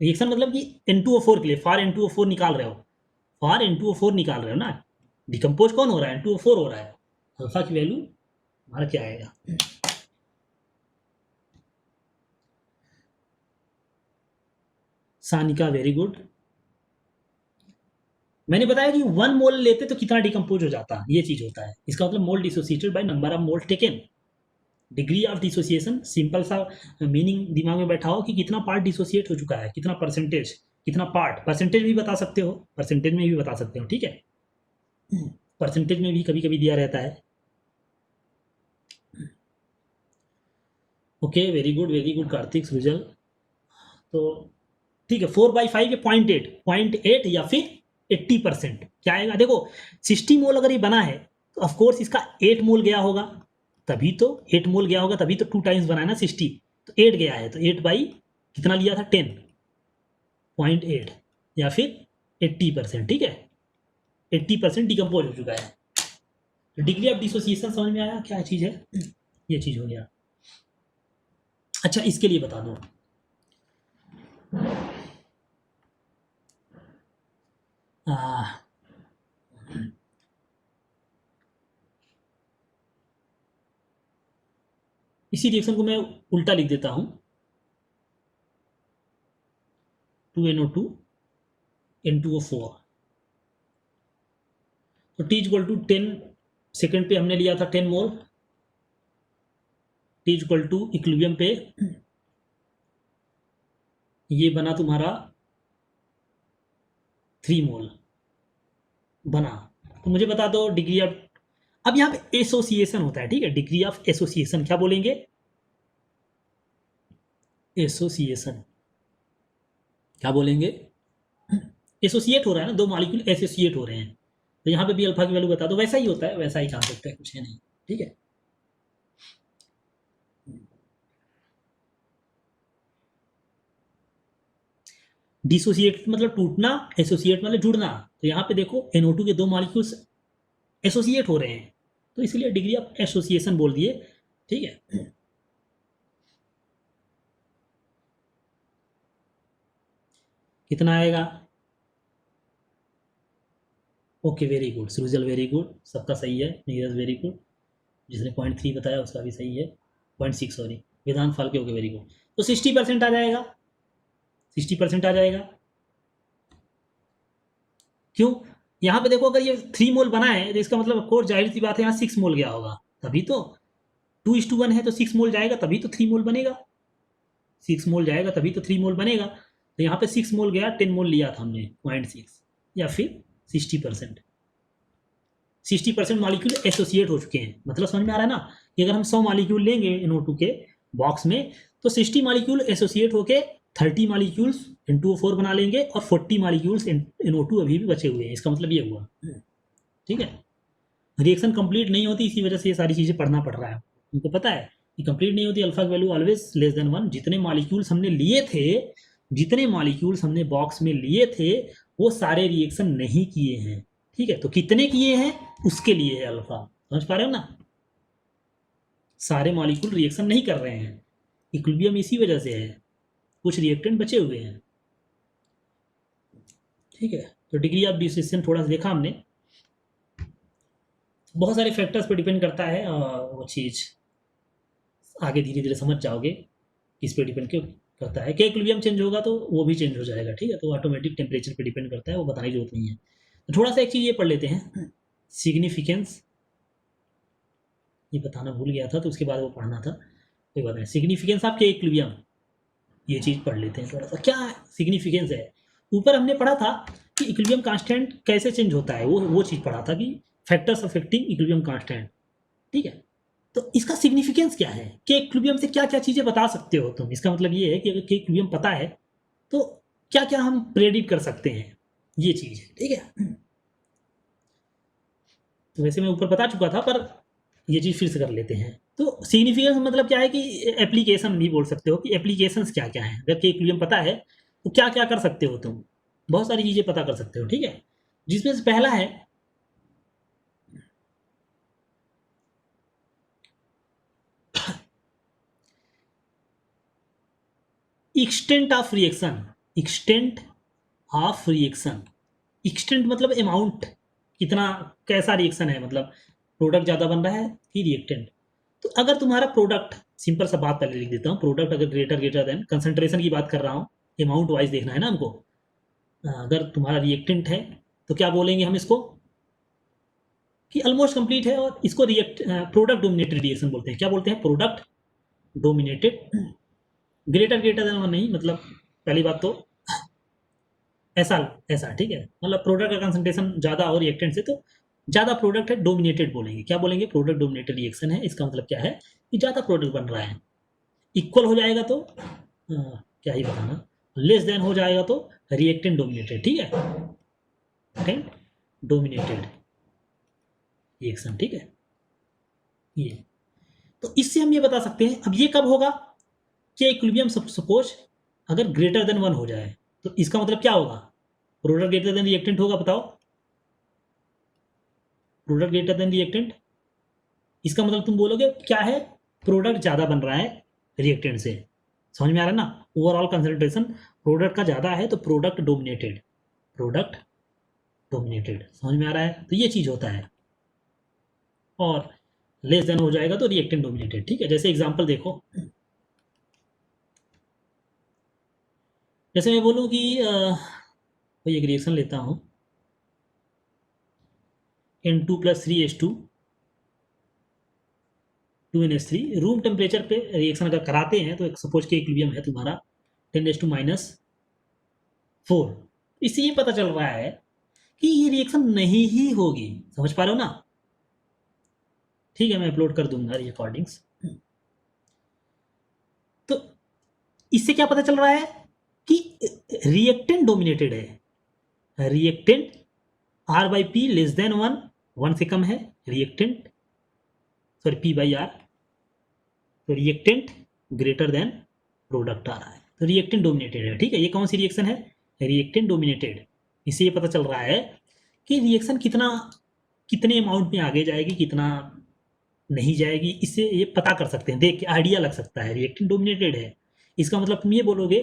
रिएक्शन मतलब कि N2O4 के लिए, फॉर N2O4 निकाल रहे हो, फॉर N2O4 निकाल रहे हो ना, डिकम्पोज कौन हो रहा है, N2O4 हो रहा है, अल्फा की वैल्यू हमारा क्या आएगा। Sanika very good. मैंने बताया कि 1 मोल लेते तो कितना डिकम्पोज हो जाता, ये चीज होता है, इसका मतलब mole dissociated by number of mole taken. Degree of dissociation simple सा मीनिंग दिमाग में बैठा हो कि कितना पार्ट डिसोसिएट हो चुका है, कितना परसेंटेज, कितना पार्ट, परसेंटेज भी बता सकते हो, परसेंटेज में भी बता सकते हो, ठीक है, परसेंटेज में भी कभी कभी दिया रहता है। ओके वेरी गुड कार्तिक सृजल। तो ठीक है, 4/5 के 0.8 या फिर 80% क्या आएगा, देखो 60 मोल अगर ये बना है तो ऑफकोर्स इसका 8 मोल गया होगा, तभी तो 8 मोल गया होगा, तभी तो 2 टाइम्स बना है ना 60, तो 8 गया है, तो 8 बाई कितना लिया था 10.8 या फिर 80%, ठीक है, 80% डिकम्पोज हो चुका है। तो डिग्री ऑफ डिसोसिएशन समझ में आया क्या चीज़ है, ये चीज़ हो गया। अच्छा इसके लिए बता दो, इसी रिएक्शन को मैं उल्टा लिख देता हूँ, 2NO2 N2O4, तो T इक्वल टू 10 सेकेंड पे हमने लिया था 10 मोल, T इक्वल टू इक्विलिब्रियम पे ये बना तुम्हारा 3 मोल बना। तो मुझे बता दो डिग्री ऑफ, अब यहाँ पे एसोसिएशन होता है, ठीक है, डिग्री ऑफ एसोसिएशन क्या बोलेंगे, एसोसिएशन क्या बोलेंगे, एसोसिएट हो रहा है ना, दो मॉलिक्यूल एसोसिएट हो रहे हैं, तो यहाँ पे भी अल्फा की वैल्यू बता दो, वैसा ही होता है, वैसा ही कॉन्सेप्ट है, कुछ है नहीं, ठीक है। डिसोसिएट मतलब टूटना, एसोसिएट मतलब जुड़ना, तो यहाँ पे देखो NO2 के दो मॉलिक्यूल्स एसोसिएट हो रहे हैं, तो इसलिए डिग्री ऑफ एसोसिएशन बोल दिए, ठीक है। कितना आएगा, ओके वेरी गुड सृजल, वेरी गुड, सबका सही है, नीरज वेरी गुड, जिसने 0.3 बताया उसका भी सही है, 0.6 सॉरी, वेदांत फाल्के, ओके वेरी गुड। तो 60% आ जाएगा, 60% आ जाएगा, क्यों, यहाँ पे देखो अगर ये 3 मोल बना है तो इसका मतलब कोर्स जाहिर सी बात है यहाँ 6 मोल गया होगा, तभी तो 2:1 है, तो 6 मोल जाएगा तभी तो 3 मोल बनेगा, 6 मोल जाएगा तभी तो 3 मोल बनेगा, तो यहाँ पे 6 मोल गया, 10 मोल लिया था हमने 0.6, या फिर 60%, 60% मॉलिक्यूल एसोसिएट हो चुके हैं, मतलब समझ में आ रहा है ना, कि अगर हम 100 मॉलिक्यूल लेंगे NO2 के बॉक्स में, तो 60 मॉलिक्यूल एसोसिएट होके 30 मॉलिक्यूल्स N2O4 बना लेंगे और 40 मॉलिक्यूल्स NO2 अभी भी बचे हुए हैं। इसका मतलब ये हुआ, ठीक है। रिएक्शन कंप्लीट नहीं होती, इसी वजह से ये सारी चीज़ें पढ़ना पड़ रहा है। उनको पता है कि कंप्लीट नहीं होती, अल्फा की वैल्यू ऑलवेज लेस देन 1। जितने मॉलिक्यूल्स हमने लिए थे, जितने मॉलिक्यूल्स हमने बॉक्स में लिए थे, वो सारे रिएक्शन नहीं किए हैं, ठीक है। तो कितने किए हैं उसके लिए है अल्फा, समझ पा रहे हो ना। सारे मॉलिक्यूल रिएक्शन नहीं कर रहे हैं, इक्विलिब्रियम इसी वजह से है, कुछ रिएक्टेंट बचे हुए हैं, ठीक है। तो डिग्री ऑफ डिसोसिएशन थोड़ा सा देखा हमने, बहुत सारे फैक्टर्स पर डिपेंड करता है, वो चीज़ आगे धीरे धीरे समझ जाओगे किस पे डिपेंड क्यों करता है। कि इक्विलिब्रियम चेंज होगा तो वो भी चेंज हो जाएगा, ठीक है। तो ऑटोमेटिक टेम्परेचर पे डिपेंड करता है, वो बताने की जरूरत नहीं है। तो थोड़ा सा एक चीज़ ये पढ़ लेते हैं, सिग्निफिकेंस, ये बताना भूल गया था तो उसके बाद वो पढ़ना था, कोई बात नहीं। सिग्निफिकेंस ऑफ के इक्विलिब्रियम, ये चीज़ पढ़ लेते हैं थोड़ा सा, क्या सिग्निफिकेंस है। ऊपर हमने पढ़ा था कि इक्विलिब्रियम कांस्टेंट कैसे चेंज होता है, वो चीज़ पढ़ा था कि फैक्टर्स अफेक्टिंग इक्विलिब्रियम कांस्टेंट, ठीक है। तो इसका सिग्निफिकेंस क्या है, कि इक्विलिब्रियम से क्या क्या चीज़ें बता सकते हो तुम। इसका मतलब ये है कि अगर के इक्विलिब्रियम पता है तो क्या क्या हम प्रेडिक्ट कर सकते हैं, ये चीज़ है, ठीक है। तो वैसे मैं ऊपर बता चुका था, पर ये चीज़ फिर से कर लेते हैं। तो सिग्निफिकेंस मतलब क्या है कि एप्लीकेशन भी बोल सकते हो, कि एप्लीकेशंस क्या क्या हैं। अगर के इक्विलिब्रियम पता है तो क्या क्या कर सकते हो तुम, बहुत सारी चीज़ें पता कर सकते हो, ठीक है। जिसमें से पहला है extent of reaction. Extent of reaction, extent मतलब अमाउंट, कितना, कैसा रिएक्शन है, मतलब प्रोडक्ट ज़्यादा बन रहा है कि रिएक्टेंट। तो अगर तुम्हारा प्रोडक्ट, सिंपल सा बात पहले लिख देता हूँ, प्रोडक्ट अगर ग्रेटर देन, कंसंट्रेशन की बात कर रहा हूँ, अमाउंट वाइज देखना है ना हमको। अगर तुम्हारा रिएक्टेंट है तो क्या बोलेंगे हम इसको, कि ऑलमोस्ट कंप्लीट है, और इसको प्रोडक्ट डोमिनेटेड रिएक्शन बोलते हैं। क्या बोलते हैं, product dominated. Greater than one नहीं, मतलब पहली बात तो ऐसा ऐसा, ठीक है। मतलब प्रोडक्ट का कंसंट्रेशन ज़्यादा और रिएक्टेंट से, तो ज़्यादा प्रोडक्ट है, डोमिनेटेड बोलेंगे। क्या बोलेंगे, प्रोडक्ट डोमिनेटेड रिएक्शन है। इसका मतलब क्या है कि ज़्यादा प्रोडक्ट बन रहा है। इक्वल हो जाएगा तो क्या ही बताना, लेस देन हो जाएगा तो रिएक्टेंट डोमिनेटेड, ठीक है, रिएक्टेंट डोमिनेटेड रिएक्शन, ठीक है। ये तो इससे हम ये बता सकते हैं। अब ये कब होगा, कि इक्विलिब्रियम सपोज अगर ग्रेटर देन 1 हो जाए, तो इसका मतलब क्या होगा, प्रोडक्ट ग्रेटर देन रिएक्टेंट होगा, बताओ। प्रोडक्ट ग्रेटर देन रिएक्टेंट, इसका मतलब तुम बोलोगे क्या है, प्रोडक्ट ज़्यादा बन रहा है रिएक्टेंट से। समझ में आ रहा है ना, ओवरऑल कंसंट्रेशन प्रोडक्ट का ज़्यादा है तो प्रोडक्ट डोमिनेटेड, प्रोडक्ट डोमिनेटेड, समझ में आ रहा है। तो ये चीज़ होता है। और लेस देन हो जाएगा तो रिएक्टेंट डोमिनेटेड, ठीक है। जैसे एग्जांपल देखो, जैसे मैं बोलूँ कि कोई एक रिएक्शन लेता हूँ, N2+3H2 2NH3, रूम टेम्परेचर पे रिएक्शन अगर कराते हैं तो एक सपोज के इक्विलिब्रियम है तुम्हारा 10⁻⁴। इससे ये पता चल रहा है कि ये रिएक्शन नहीं ही होगी, समझ पा रहे हो ना। ठीक है, मैं अपलोड कर दूंगा रिकॉर्डिंग्स। तो इससे क्या पता चल रहा है कि रिएक्टेंट डोमिनेटेड है। रिएक्टेंट R/P लेस देन 1 से कम है रिएक्टेंट, सॉरी P/R, तो रिएक्टेंट ग्रेटर देन प्रोडक्ट आ रहा है, तो रिएक्टेंट डोमिनेटेड है, ठीक है। ये कौन सी रिएक्शन है, रिएक्टेंट डोमिनेटेड। इससे ये पता चल रहा है कि रिएक्शन कितने अमाउंट में आगे जाएगी, कितना नहीं जाएगी। इससे ये पता कर सकते हैं, देख के आइडिया लग सकता है रिएक्टेंट डोमिनेटेड है। इसका मतलब तुम ये बोलोगे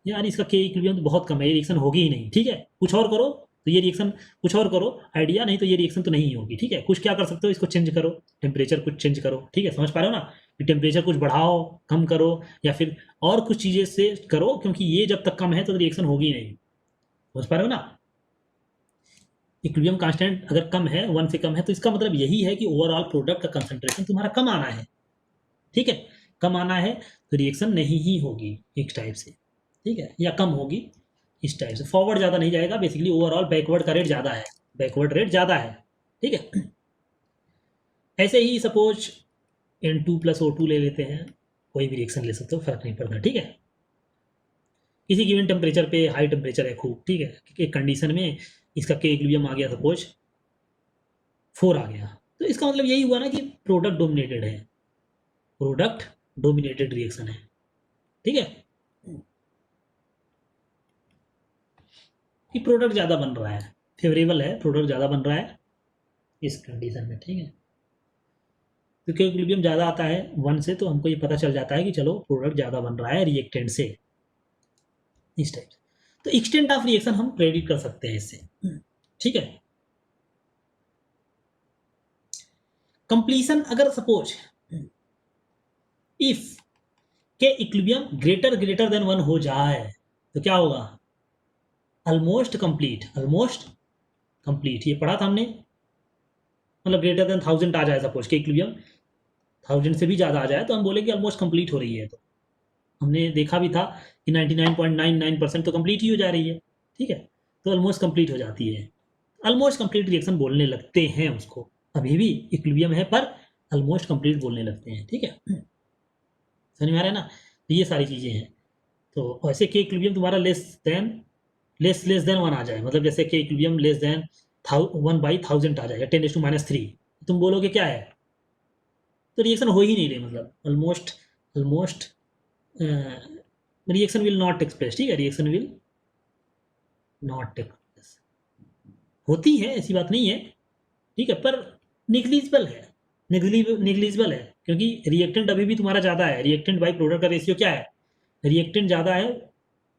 यार इसका के इक्विलिब्रियम तो बहुत कम है, ये रिएक्शन होगी ही नहीं, ठीक है। कुछ और करो तो ये रिएक्शन, कुछ और करो आइडिया, नहीं तो ये रिएक्शन तो नहीं होगी, ठीक है। कुछ क्या कर सकते हो, इसको चेंज करो, टेम्परेचर कुछ चेंज करो, ठीक है। समझ पा रहे हो ना, कि टेम्परेचर कुछ बढ़ाओ, कम करो, या फिर और कुछ चीज़ें से करो, क्योंकि ये जब तक कम है तो रिएक्शन होगी नहीं। समझ पा रहे हो ना। इक्विलिब्रियम कांस्टेंट अगर कम है, 1 से कम है, तो इसका मतलब यही है कि ओवरऑल प्रोडक्ट का कंसंट्रेशन तुम्हारा कम आना है, ठीक है। कम आना है तो रिएक्शन नहीं ही होगी इस टाइप से, ठीक है, या कम होगी इस टाइप से। फॉरवर्ड ज़्यादा नहीं जाएगा, बेसिकली ओवरऑल बैकवर्ड का रेट ज़्यादा है, बैकवर्ड रेट ज़्यादा है, ठीक है। ऐसे ही सपोज N2+O2 ले लेते हैं, कोई भी रिएक्शन ले सकते हो, फर्क नहीं पड़ता, ठीक है। किसी गिवन टेम्परेचर पे हाई टेम्परेचर है खूब, ठीक है, एक कंडीशन में इसका के इक्विलिब्रियम आ गया सपोज 4 आ गया, तो इसका मतलब यही हुआ ना कि प्रोडक्ट डोमिनेटेड है, प्रोडक्ट डोमिनेटेड रिएक्शन है, ठीक है, कि प्रोडक्ट ज़्यादा बन रहा है, फेवरेबल है, प्रोडक्ट ज़्यादा बन रहा है इस कंडीशन में, ठीक है। तो क्योंकि इक्विलिब्रियम ज़्यादा आता है 1 से, तो हमको ये पता चल जाता है कि चलो प्रोडक्ट ज़्यादा बन रहा है रिएक्टेंट से, इस टाइप से। तो एक्सटेंट ऑफ रिएक्शन हम प्रेडिक्ट कर सकते हैं इससे, ठीक है। कंप्लीशन अगर सपोज इफ के इक्विलिब्रियम ग्रेटर देन 1 हो जाए तो क्या होगा, ऑलमोस्ट कंप्लीट, ऑलमोस्ट कंप्लीट, ये पढ़ा था हमने, मतलब ग्रेटर देन 1000 आ जाए सपोज के इक्विलिब्रियम 1000 से भी ज़्यादा आ जाए तो हम बोले कि ऑलमोस्ट कंप्लीट हो रही है। तो हमने देखा भी था कि 99.99% तो कंप्लीट ही हो जा रही है, ठीक है, तो ऑलमोस्ट कंप्लीट हो जाती है, ऑलमोस्ट कंप्लीट रिएक्शन बोलने लगते हैं उसको, अभी भी इक्विलिब्रियम है पर ऑलमोस्ट कंप्लीट बोलने लगते हैं, ठीक है, समझ में आ रहा है ना। तो ये सारी चीज़ें हैं। तो ऐसे के इक्विलिब्रियम तुम्हारा लेस देन 1 आ जाए, मतलब जैसे के इक्विलिब्रियम लेस देन 1/1000 आ जाएगा 10⁻³ तुम बोलोगे क्या है, तो रिएक्शन हो ही नहीं रही, मतलब almost reaction will not take place, ठीक है, reaction will not take place, होती है ऐसी बात नहीं है, ठीक है, पर निग्लिजिबल है, निग्लिजिबल है, क्योंकि रिएक्टेंट अभी भी तुम्हारा ज़्यादा है, रिएक्टेंट बाई प्रोडक्ट का रेशियो क्या है, रिएक्टेंट ज़्यादा है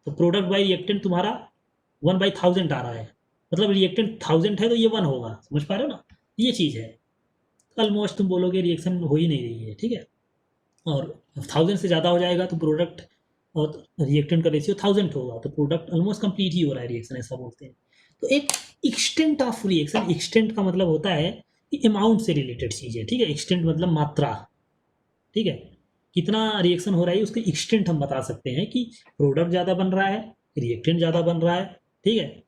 तो प्रोडक्ट बाई रिएक्टेंट तुम्हारा 1/1000 आ रहा है, मतलब रिएक्टेंट 1000 है तो ये 1 होगा, समझ पा रहे हो ना, ये चीज़ है। ऑलमोस्ट तुम बोलोगे रिएक्शन हो ही नहीं रही है, ठीक है, और 1000 से ज़्यादा हो जाएगा तो प्रोडक्ट और रिएक्टेंट का रेशियो 1000 होगा तो प्रोडक्ट ऑलमोस्ट कंप्लीट ही हो रहा है रिएक्शन, ऐसा बोलते हैं। तो एक एक्सटेंट ऑफ रिएक्शन, एक्सटेंट का मतलब होता है कि अमाउंट से रिलेटेड चीज़ है, ठीक है, एक्सटेंट मतलब मात्रा, ठीक है, कितना रिएक्शन हो रहा है उसके एक्सटेंट हम बता सकते हैं कि प्रोडक्ट ज़्यादा बन रहा है, रिएक्टेंट ज़्यादा बन रहा है, ठीक है,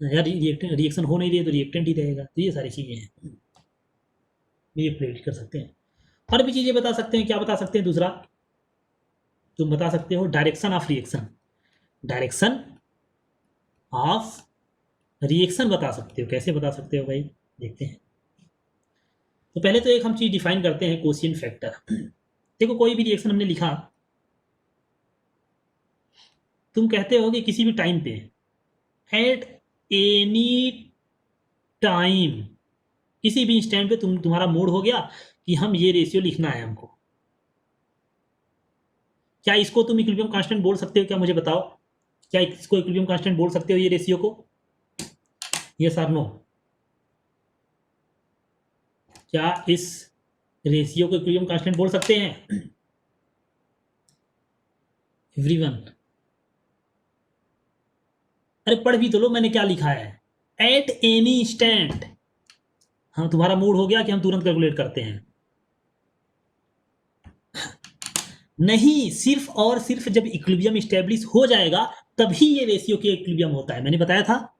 या रिएक्शन हो नहीं रही है तो रिएक्टेंट ही रहेगा, तो ये सारी चीज़ें हैं, ये प्रेडिक्ट कर सकते हैं। और भी चीज़ें बता सकते हैं, क्या बता सकते हैं, दूसरा तुम बता सकते हो direction of reaction, direction of reaction बता सकते हो, कैसे बता सकते हो भाई, देखते हैं। तो पहले तो एक हम चीज़ डिफाइन करते हैं, कोशिएंट फैक्टर। देखो कोई भी रिएक्शन हमने लिखा, तुम कहते हो कि किसी भी टाइम पे एट एनी टाइम, किसी भी इंस्टेंट पे तुम्हारा मूड हो गया कि हम ये रेशियो लिखना है हमको, क्या इसको तुम इक्विलिब्रियम कांस्टेंट बोल सकते हो, क्या मुझे बताओ, क्या इसको इक्विलिब्रियम कांस्टेंट बोल सकते हो ये रेशियो को, यस और नो, क्या इस रेशियो को इक्विलिब्रियम कांस्टेंट बोल सकते हैं एवरीवन, अरे पढ़ भी तो लो मैंने क्या लिखा है, एट एनी इंस्टेंट, हाँ तुम्हारा मूड हो गया कि हम तुरंत कैलकुलेट करते हैं, नहीं, सिर्फ और सिर्फ जब इक्विलिब्रियम स्टैब्लिश हो जाएगा तभी ये रेशियो के इक्विलिब्रियम होता है, मैंने बताया था,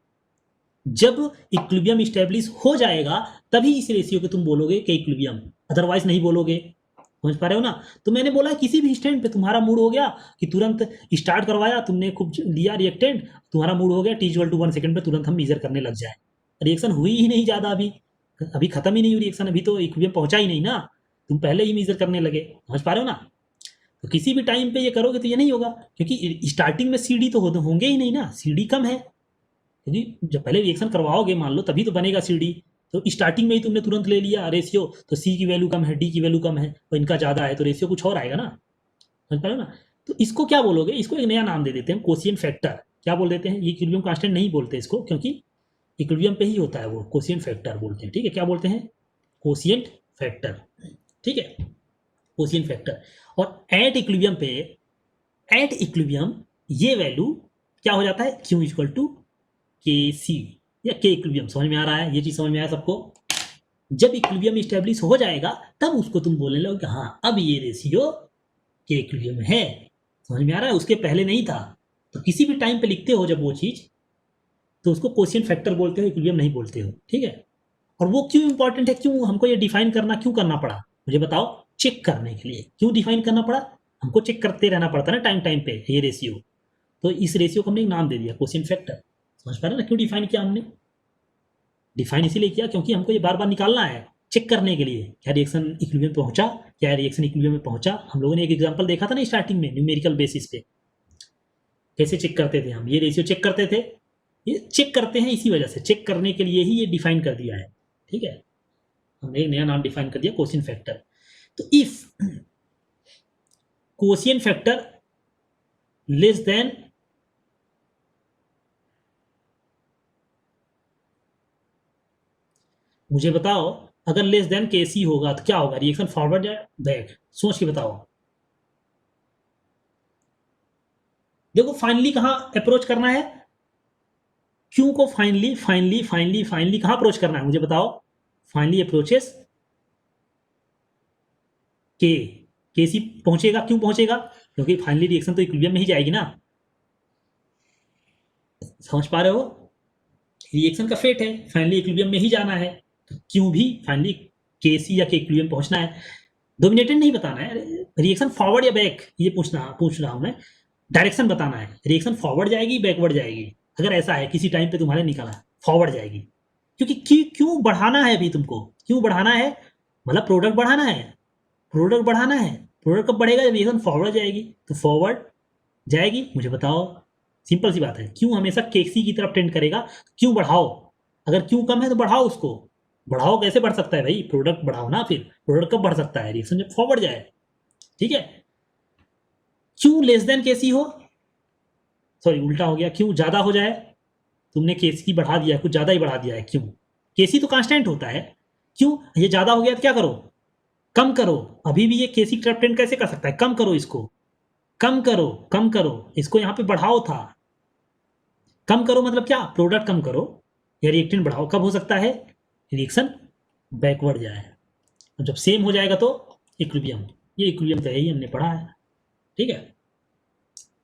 जब इक्विलिब्रियम स्टैब्लिश हो जाएगा तभी इस रेशियो को तुम बोलोगे कि इक्विलिब्रियम, अदरवाइज नहीं बोलोगे, समझ पा रहे हो ना। तो मैंने बोला किसी भी इंस्टेंट पे तुम्हारा मूड हो गया कि तुरंत स्टार्ट करवाया तुमने, खूब लिया रिएक्टेंट, तुम्हारा मूड हो गया t=1 सेकंड पे तुरंत हम मेजर करने लग जाए, रिएक्शन हुई ही नहीं ज़्यादा, अभी खत्म ही नहीं हुई रिएक्शन, अभी तो इक्विलिब्रियम पहुंचा ही नहीं ना, तुम पहले ही मेजर करने लगे, समझ पा रहे हो ना। तो किसी भी टाइम पे ये करोगे तो ये नहीं होगा, क्योंकि स्टार्टिंग में CD तो होंगे ही नहीं ना, CD कम है, क्योंकि जब पहले रिएक्शन करवाओगे मान लो तभी तो बनेगा CD, तो स्टार्टिंग में ही तुमने तुरंत ले लिया रेशियो, तो C की वैल्यू कम है, D की वैल्यू कम है और इनका ज़्यादा है, तो रेशियो कुछ और आएगा ना, समझ पा रहे हो ना। तो इसको क्या बोलोगे, इसको एक नया नाम दे देते हैं, कोशिएंट फैक्टर, क्या बोल देते हैं, ये इक्विलिब्रियम कांस्टेंट नहीं बोलते इसको, क्योंकि इक्विलिब्रियम पे ही होता है वो, कोशिएंट फैक्टर बोलते हैं, ठीक है, क्या बोलते हैं, कोशिएंट फैक्टर, ठीक है, कोशिएंट फैक्टर। और एट इक्विलिब्रियम पे, एट इक्विलिब्रियम ये वैल्यू क्या हो जाता है, Q = KC या के इक्विलिब्रियम, समझ में आ रहा है, ये चीज समझ में आया सबको, जब इक्विलिब्रियम स्टैब्लिश हो जाएगा तब उसको तुम बोलने लगो कि हाँ अब ये रेशियो के इक्विलिब्रियम है, समझ में आ रहा है, उसके पहले नहीं था। तो किसी भी टाइम पे लिखते हो जब वो चीज, तो उसको कोशिएंट फैक्टर बोलते हो, इक्विलिब्रियम नहीं बोलते हो, ठीक है। और वो क्यों इंपॉर्टेंट है, क्यों हमको ये डिफाइन करना क्यों करना पड़ा, मुझे बताओ, चेक करने के लिए क्यों डिफाइन करना पड़ा, हमको चेक करते रहना पड़ता है ना टाइम टाइम पे ये रेशियो। तो इस रेशियो को हमने एक नाम दे दिया कोशिएंट फैक्टर। समझ पा रहे ना क्यों डिफाइन किया हमने? डिफाइन इसीलिए किया क्योंकि हमको ये बार बार निकालना है चेक करने के लिए क्या रिएक्शन इक्विलिब्रियम पहुंचा, क्या रिएक्शन इक्विलिब्रियम में पहुंचा। हम लोगों ने एक एग्जांपल देखा था ना स्टार्टिंग में न्यूमेरिकल बेसिस पे कैसे चेक करते थे हम, ये रेशियो चेक करते थे। ये चेक करते हैं इसी वजह से, चेक करने के लिए ही ये डिफाइन कर दिया है। ठीक है, हमने एक नया नाम डिफाइन कर दिया कोशिएंट फैक्टर। तो if quotient factor less than मुझे बताओ अगर लेस देन के सी होगा तो क्या होगा, रिएक्शन फॉरवर्ड या बैक? सोच के बताओ। देखो फाइनली कहाँ अप्रोच करना है, क्यू को फाइनली फाइनली फाइनली फाइनली कहाँ अप्रोच करना है मुझे बताओ। फाइनली अप्रोचेस के सी पहुंचेगा। क्यों पहुंचेगा? क्योंकि फाइनली रिएक्शन तो इक्विलिब्रियम में ही जाएगी ना। समझ पा रहे हो? रिएक्शन का फेट है फाइनली इक्विलिब्रियम में ही जाना है, तो क्यों भी फाइनली के सी या के इक्विलिब्रियम पहुंचना है। डोमिनेटेड नहीं बताना है, रिएक्शन फॉरवर्ड या बैक ये पूछ रहा हूं मैं। डायरेक्शन बताना है, रिएक्शन फॉरवर्ड जाएगी बैकवर्ड जाएगी। अगर ऐसा है किसी टाइम पे तुम्हारे निकला फॉरवर्ड जाएगी, क्योंकि क्यों बढ़ाना है अभी तुमको, क्यों बढ़ाना है मतलब प्रोडक्ट बढ़ाना है, प्रोडक्ट बढ़ाना है। प्रोडक्ट कब बढ़ेगा? जब रिएक्शन फॉरवर्ड जाएगी, तो फॉरवर्ड जाएगी। मुझे बताओ, सिंपल सी बात है, क्यों हमेशा केसी की तरफ टेंड करेगा? क्यों बढ़ाओ, अगर क्यों कम है तो बढ़ाओ उसको। बढ़ाओ कैसे बढ़ सकता है भाई? प्रोडक्ट बढ़ाओ ना, फिर प्रोडक्ट कब बढ़ सकता है? रिएक्शन जब फॉरवर्ड जाए। ठीक है, क्यों लेस देन केसी हो, सॉरी उल्टा हो गया, क्यों ज्यादा हो जाए। तुमने केसी बढ़ा दिया है, कुछ ज्यादा ही बढ़ा दिया है। क्यों? केसी तो कांस्टेंट होता है, क्यों ये ज्यादा हो गया तो क्या करो? कम करो। अभी भी ये केसी की तरफ टेंड कैसे कर सकता है? कम करो इसको, कम करो, कम करो इसको, यहाँ पे बढ़ाओ था। कम करो मतलब क्या? प्रोडक्ट कम करो या रिएक्टेंट बढ़ाओ। कब हो सकता है? रिएक्शन बैकवर्ड जाए। और जब सेम हो जाएगा तो इक्विलिब्रियम। ये इक्विलिब्रियम तो यही हमने पढ़ा है। ठीक है,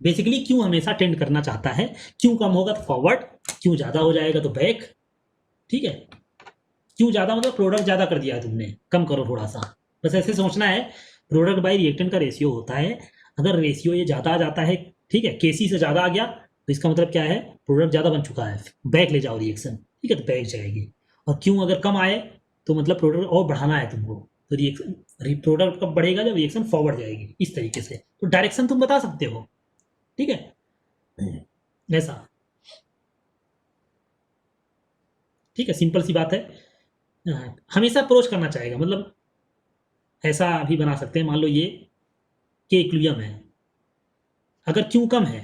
बेसिकली क्यों हमेशा टेंड करना चाहता है, क्यों कम होगा तो फॉरवर्ड, क्यों ज्यादा हो जाएगा तो बैक। ठीक है, क्यों ज्यादा मतलब प्रोडक्ट ज्यादा कर दिया है तुमने, कम करो थोड़ा सा। बस ऐसे सोचना है, प्रोडक्ट बाय रिएक्टेंट का रेशियो होता है। अगर रेशियो ये ज्यादा आ जाता है, ठीक है, केसी से ज्यादा आ गया तो इसका मतलब क्या है? प्रोडक्ट ज्यादा बन चुका है, बैक ले जाओ रिएक्शन। ठीक है, तो बैक जाएगी। और क्यों अगर कम आए तो मतलब प्रोडक्ट और बढ़ाना है तुमको, तो रिएक्शन प्रोडक्ट कब बढ़ेगा? जब रिएक्शन फॉरवर्ड जाएगी। इस तरीके से तो डायरेक्शन तुम बता सकते हो। ठीक है, ऐसा। ठीक है, सिंपल सी बात है। हमेशा अप्रोच करना चाहेगा, मतलब ऐसा भी बना सकते हैं, मान लो ये के इक्विलिब्रियम है, अगर क्यों कम है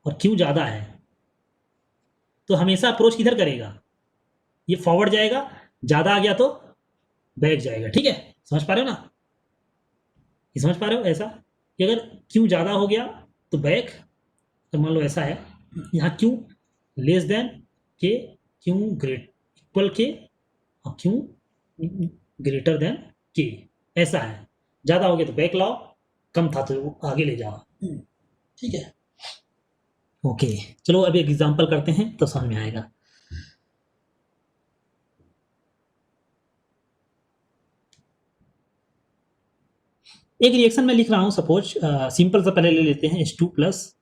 और क्यों ज़्यादा है तो हमेशा अप्रोच किधर करेगा? ये फॉरवर्ड जाएगा, ज़्यादा आ गया तो बैक जाएगा। ठीक है, समझ पा रहे हो ना? ये समझ पा रहे हो ऐसा कि अगर क्यों ज़्यादा हो गया तो बैक। तो मान लो ऐसा है, यहाँ क्यों लेस देन के, क्यों ग्रेट इक्वल के, और क्यों ग्रेटर देन के। ऐसा है, ज़्यादा हो गया तो बैक लाओ, कम था तो आगे ले जाओ। ठीक है, ओके। चलो अब एक एग्जांपल करते हैं तो समझ में आएगा। एक रिएक्शन मैं लिख रहा हूँ, सपोज सिंपल सा पहले ले लेते हैं, H2 प्लस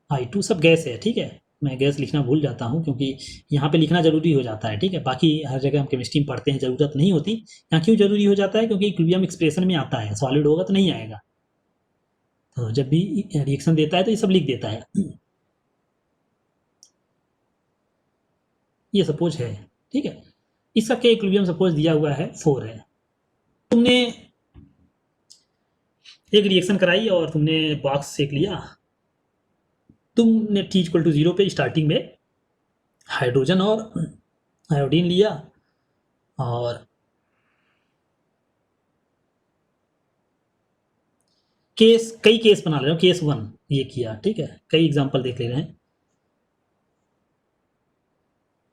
I2 सब गैस है। ठीक है, मैं गैस लिखना भूल जाता हूँ क्योंकि यहाँ पे लिखना जरूरी हो जाता है। ठीक है, बाकी हर जगह हम केमिस्ट्री में पढ़ते हैं ज़रूरत नहीं होती। यहाँ क्यों जरूरी हो जाता है? क्योंकि इक्विलिब्रियम एक्सप्रेशन में आता है, सॉलिड होगा तो नहीं आएगा। तो जब भी रिएक्शन देता है तो ये सब लिख देता है। ये सपोज है। ठीक है, इसका के इक्विलिब्रियम सपोज दिया हुआ है 4 है। तुमने एक रिएक्शन कराई और तुमने बॉक्स सेक लिया। तुमने T इक्वल टू 0 पे स्टार्टिंग में हाइड्रोजन और आयोडीन लिया, और केस कई केस बना ले रहे हो, केस 1 ये किया। ठीक है, कई एग्जांपल देख ले रहे हैं।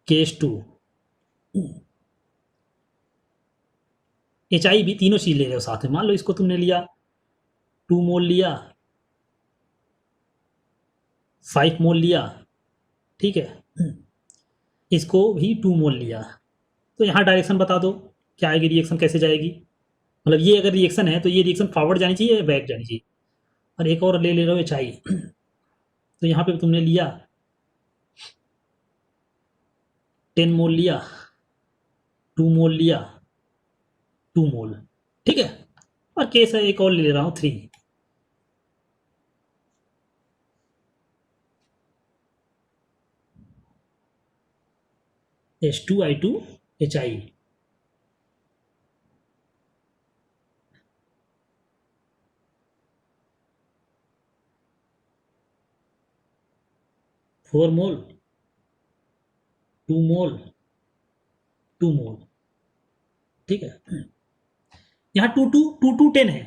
केस 2 HI भी, तीनों चीज ले रहे हो साथ में। मान लो इसको तुमने लिया 2 मोल लिया, 5 मोल लिया। ठीक है, इसको भी 2 मोल लिया। तो यहाँ डायरेक्शन बता दो क्या आएगी, रिएक्शन कैसे जाएगी? मतलब ये अगर रिएक्शन है तो ये रिएक्शन फॉरवर्ड जानी चाहिए या बैक जानी चाहिए। और एक और ले ले रहे हो HI, तो यहाँ पे तुमने लिया 10 मोल लिया, 2 मोल लिया, 2 मोल, ठीक है। और केस है एक और ले रहा हूँ 3, H2I2HI, फोर मोल, 2 मोल, 2 मोल, ठीक है। यहाँ 2 2 10 है,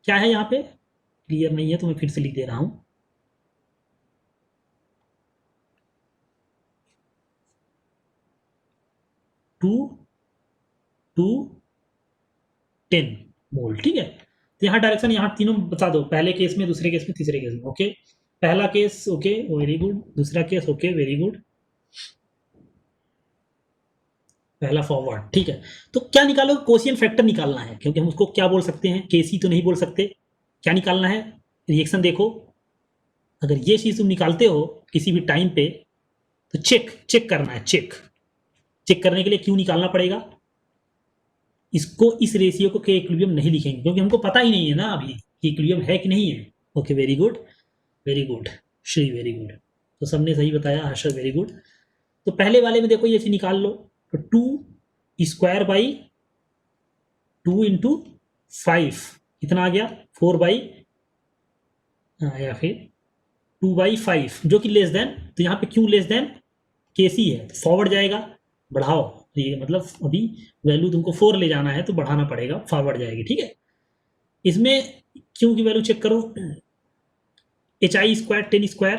क्या है यहाँ पे क्लियर नहीं है तो मैं फिर से लिख दे रहा हूँ। 2 2 10 मोल, ठीक है। तो यहाँ डायरेक्शन यहाँ तीनों बता दो, पहले केस में, दूसरे केस में, तीसरे केस में। ओके, पहला केस ओके वेरी गुड, दूसरा केस ओके वेरी गुड, पहला फॉरवर्ड, ठीक है। तो क्या निकालो, कोशियन फैक्टर निकालना है, क्योंकि हम उसको क्या बोल सकते हैं, केसी तो नहीं बोल सकते। क्या निकालना है, रिएक्शन देखो, अगर ये चीज़ तुम निकालते हो किसी भी टाइम पे तो चेक चेक करना है, चेक करने के लिए क्यों निकालना पड़ेगा, इसको इस रेशियो को के इक्विलिब्रियम नहीं लिखेंगे क्योंकि हमको पता ही नहीं है ना अभी कि इक्विलिब्रियम है कि नहीं है। Okay very good very good Shri very good, तो सबने सही बताया, हर्षद वेरी गुड। तो पहले वाले में देखो ये चीज निकाल लो, तो 2 स्क्वायर बाई 2 इंटू 5 कितना आ गया, 4 बाई, या फिर 2/5 जो कि लेस देन, तो यहाँ पे क्यों लेस देन, केसी है तो फॉरवर्ड जाएगा, बढ़ाओ, ये मतलब अभी वैल्यू तुमको 4 ले जाना है तो बढ़ाना पड़ेगा, फॉरवर्ड जाएगी, ठीक है। इसमें क्यों की वैल्यू चेक करो, HI square 10 square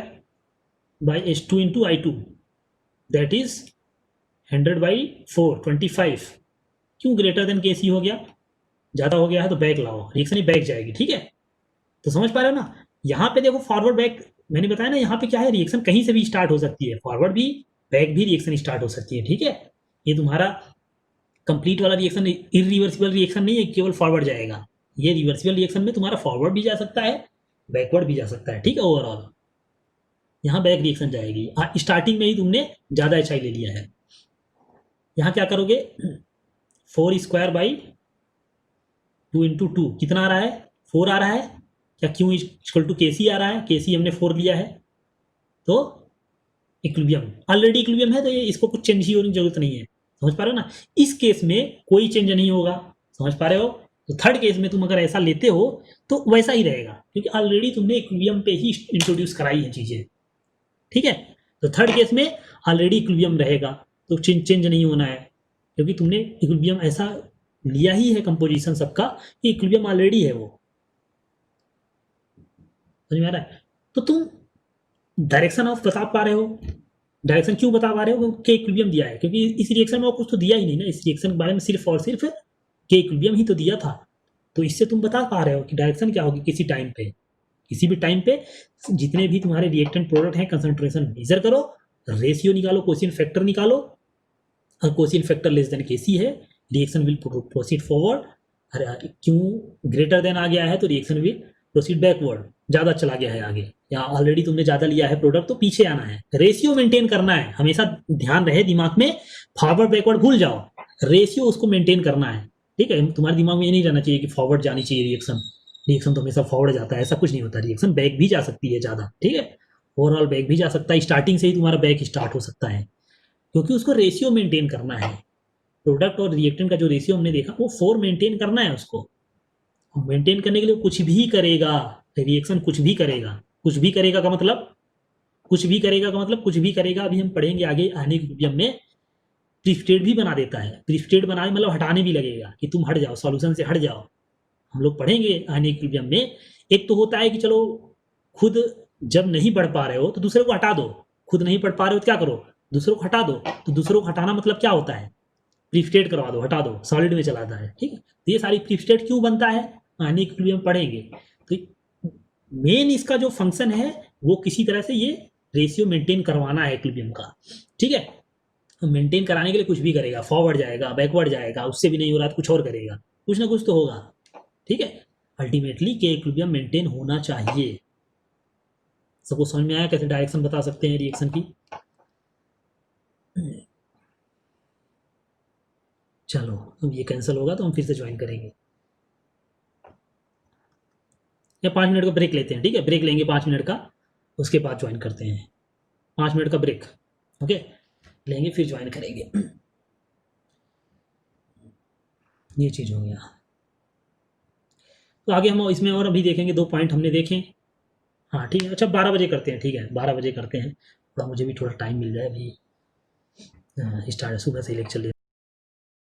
by H2 into I2 that is 100/4 25, क्यों ग्रेटर देन केसी हो गया, ज़्यादा हो गया है तो बैक लाओ, रिएक्शन ही बैक जाएगी, ठीक है। तो समझ पा रहे हो ना, यहाँ पे देखो फॉरवर्ड बैक, मैंने बताया ना यहाँ पे क्या है, रिएक्शन कहीं से भी स्टार्ट हो सकती है, फॉरवर्ड भी बैक भी रिएक्शन स्टार्ट हो सकती है, ठीक है। ये तुम्हारा कंप्लीट वाला रिएक्शन इरिवर्सिबल रिएक्शन नहीं है केवल फॉरवर्ड जाएगा, ये रिवर्सिबल रिएक्शन में तुम्हारा फॉरवर्ड भी जा सकता है, बैकवर्ड भी जा सकता है, ठीक है। ओवरऑल यहाँ बैक रिएक्शन जाएगी, स्टार्टिंग में ही तुमने ज़्यादा HI ले लिया है। यहाँ क्या करोगे, 4 स्क्वायर बाई 2 इंटू 2 कितना आ रहा है, 4 आ रहा है, क्या क्यू इक्वल टू केसी आ रहा है, केसी हमने 4 लिया है, तो इक्विलिब्रियम ऑलरेडी इक्विलिब्रियम है, तो ये इसको कुछ चेंज ही होने की जरूरत नहीं है, समझ पा रहे हो ना। इस केस में कोई चेंज नहीं होगा, समझ पा रहे हो। तो थर्ड केस में तुम अगर ऐसा लेते हो तो वैसा ही रहेगा, क्योंकि ऑलरेडी तुमने इक्विलिब्रियम पे ही इंट्रोड्यूस कराई है चीजें, ठीक है। तो थर्ड केस में ऑलरेडी इक्विलिब्रियम रहेगा, तो चेंज नहीं होना है, क्योंकि तुमने इक्विलिब्रियम ऐसा लिया ही है कंपोजिशन सबका कि इक्विलिब्रियम ऑलरेडी है, वो समझ में आ रहा है। तो तुम डायरेक्शन ऑफ बता पा रहे हो, डायरेक्शन क्यों बता पा रहे हो, के इक्विलिब्रियम दिया है, क्योंकि इस रिएक्शन में और कुछ तो दिया ही नहीं ना, इस रिएक्शन के बारे में सिर्फ और सिर्फ के इक्विलिब्रियम ही तो दिया था, तो इससे तुम बता पा रहे हो कि डायरेक्शन क्या होगी किसी टाइम पे, किसी भी टाइम पे जितने भी तुम्हारे रिएक्टेंट प्रोडक्ट हैं कंसंट्रेशन मेजर करो, रेशियो निकालो, कोशिएंट फैक्टर निकालो, और कोशिएंट फैक्टर लेस देन केसी है, रिएक्शन विल प्रोसीड फॉरवर्ड, क्यों ग्रेटर देन आ गया है तो रिएक्शन विल प्रोसीड बैकवर्ड, ज़्यादा चला गया है आगे, या ऑलरेडी तुमने ज़्यादा लिया है प्रोडक्ट तो पीछे आना है, रेशियो मेंटेन करना है, हमेशा ध्यान रहे दिमाग में, फॉरवर्ड बैकवर्ड भूल जाओ, रेशियो उसको मेंटेन करना है, ठीक है। तुम्हारे दिमाग में ये नहीं रहना चाहिए कि फॉरवर्ड जानी चाहिए रिएक्शन, रिएक्शन तो हमेशा फॉरवर्ड जाता है, ऐसा कुछ नहीं होता, रिएक्शन बैक भी जा सकती है ज़्यादा, ठीक है, ओवरऑल बैक भी जा सकता है, स्टार्टिंग से ही तुम्हारा बैक स्टार्ट हो सकता है, क्योंकि उसको रेशियो मेंटेन करना है, प्रोडक्ट और रिएक्टेंट का जो रेशियो हमने देखा वो 4 मेंटेन करना है उसको, मेंटेन करने के लिए कुछ भी करेगा, रिएक्शन कुछ भी करेगा, कुछ भी करेगा का मतलब, कुछ भी करेगा का मतलब कुछ भी करेगा, अभी हम पढ़ेंगे आगे आने के वीडियो में, प्रिस्टेट भी बना देता है, प्रिस्टेट बनाने मतलब हटाने भी लगेगा कि तुम हट जाओ, सॉल्यूशन से हट जाओ, हम लोग पढ़ेंगे आने के वीडियो में। एक तो होता है कि चलो खुद जब नहीं पढ़ पा रहे हो तो दूसरे को हटा दो, खुद नहीं पढ़ पा रहे हो तो क्या करो, दूसरों को हटा दो, तो दूसरों को हटाना मतलब क्या होता है, प्रीस्टेट करवा दो, हटा दो, सॉलिड में चलाता है, ठीक है। तो ये सारी प्रीस्टेट क्यों बनता है आने के लिए हम पढ़ेंगे। तो मेन इसका जो फंक्शन है वो किसी तरह से ये रेशियो मेंटेन करवाना है इक्विलिब्रियम का, ठीक है। तो मेंटेन कराने के लिए कुछ भी करेगा, फॉरवर्ड जाएगा, बैकवर्ड जाएगा, उससे भी नहीं हो रहा तो कुछ और करेगा, कुछ ना कुछ तो होगा, ठीक है। अल्टीमेटली के इक्विलिब्रियम मेंटेन होना चाहिए। सबको समझ में आया कैसे डायरेक्शन बता सकते हैं रिएक्शन की? चलो अब ये कैंसिल होगा तो हम फिर से ज्वाइन करेंगे, या 5 मिनट का ब्रेक लेते हैं, ठीक है, ब्रेक लेंगे 5 मिनट का, उसके बाद ज्वाइन करते हैं। 5 मिनट का ब्रेक, ओके, लेंगे फिर ज्वाइन करेंगे। ये चीज़ हो गया। तो आगे हम इसमें और अभी देखेंगे, 2 पॉइंट हमने देखे। हाँ ठीक है, अच्छा 12 बजे करते हैं, ठीक है 12 बजे करते हैं, थोड़ा मुझे भी थोड़ा टाइम मिल जाए अभी। स्टार्ट सुबह से लेक्चर ले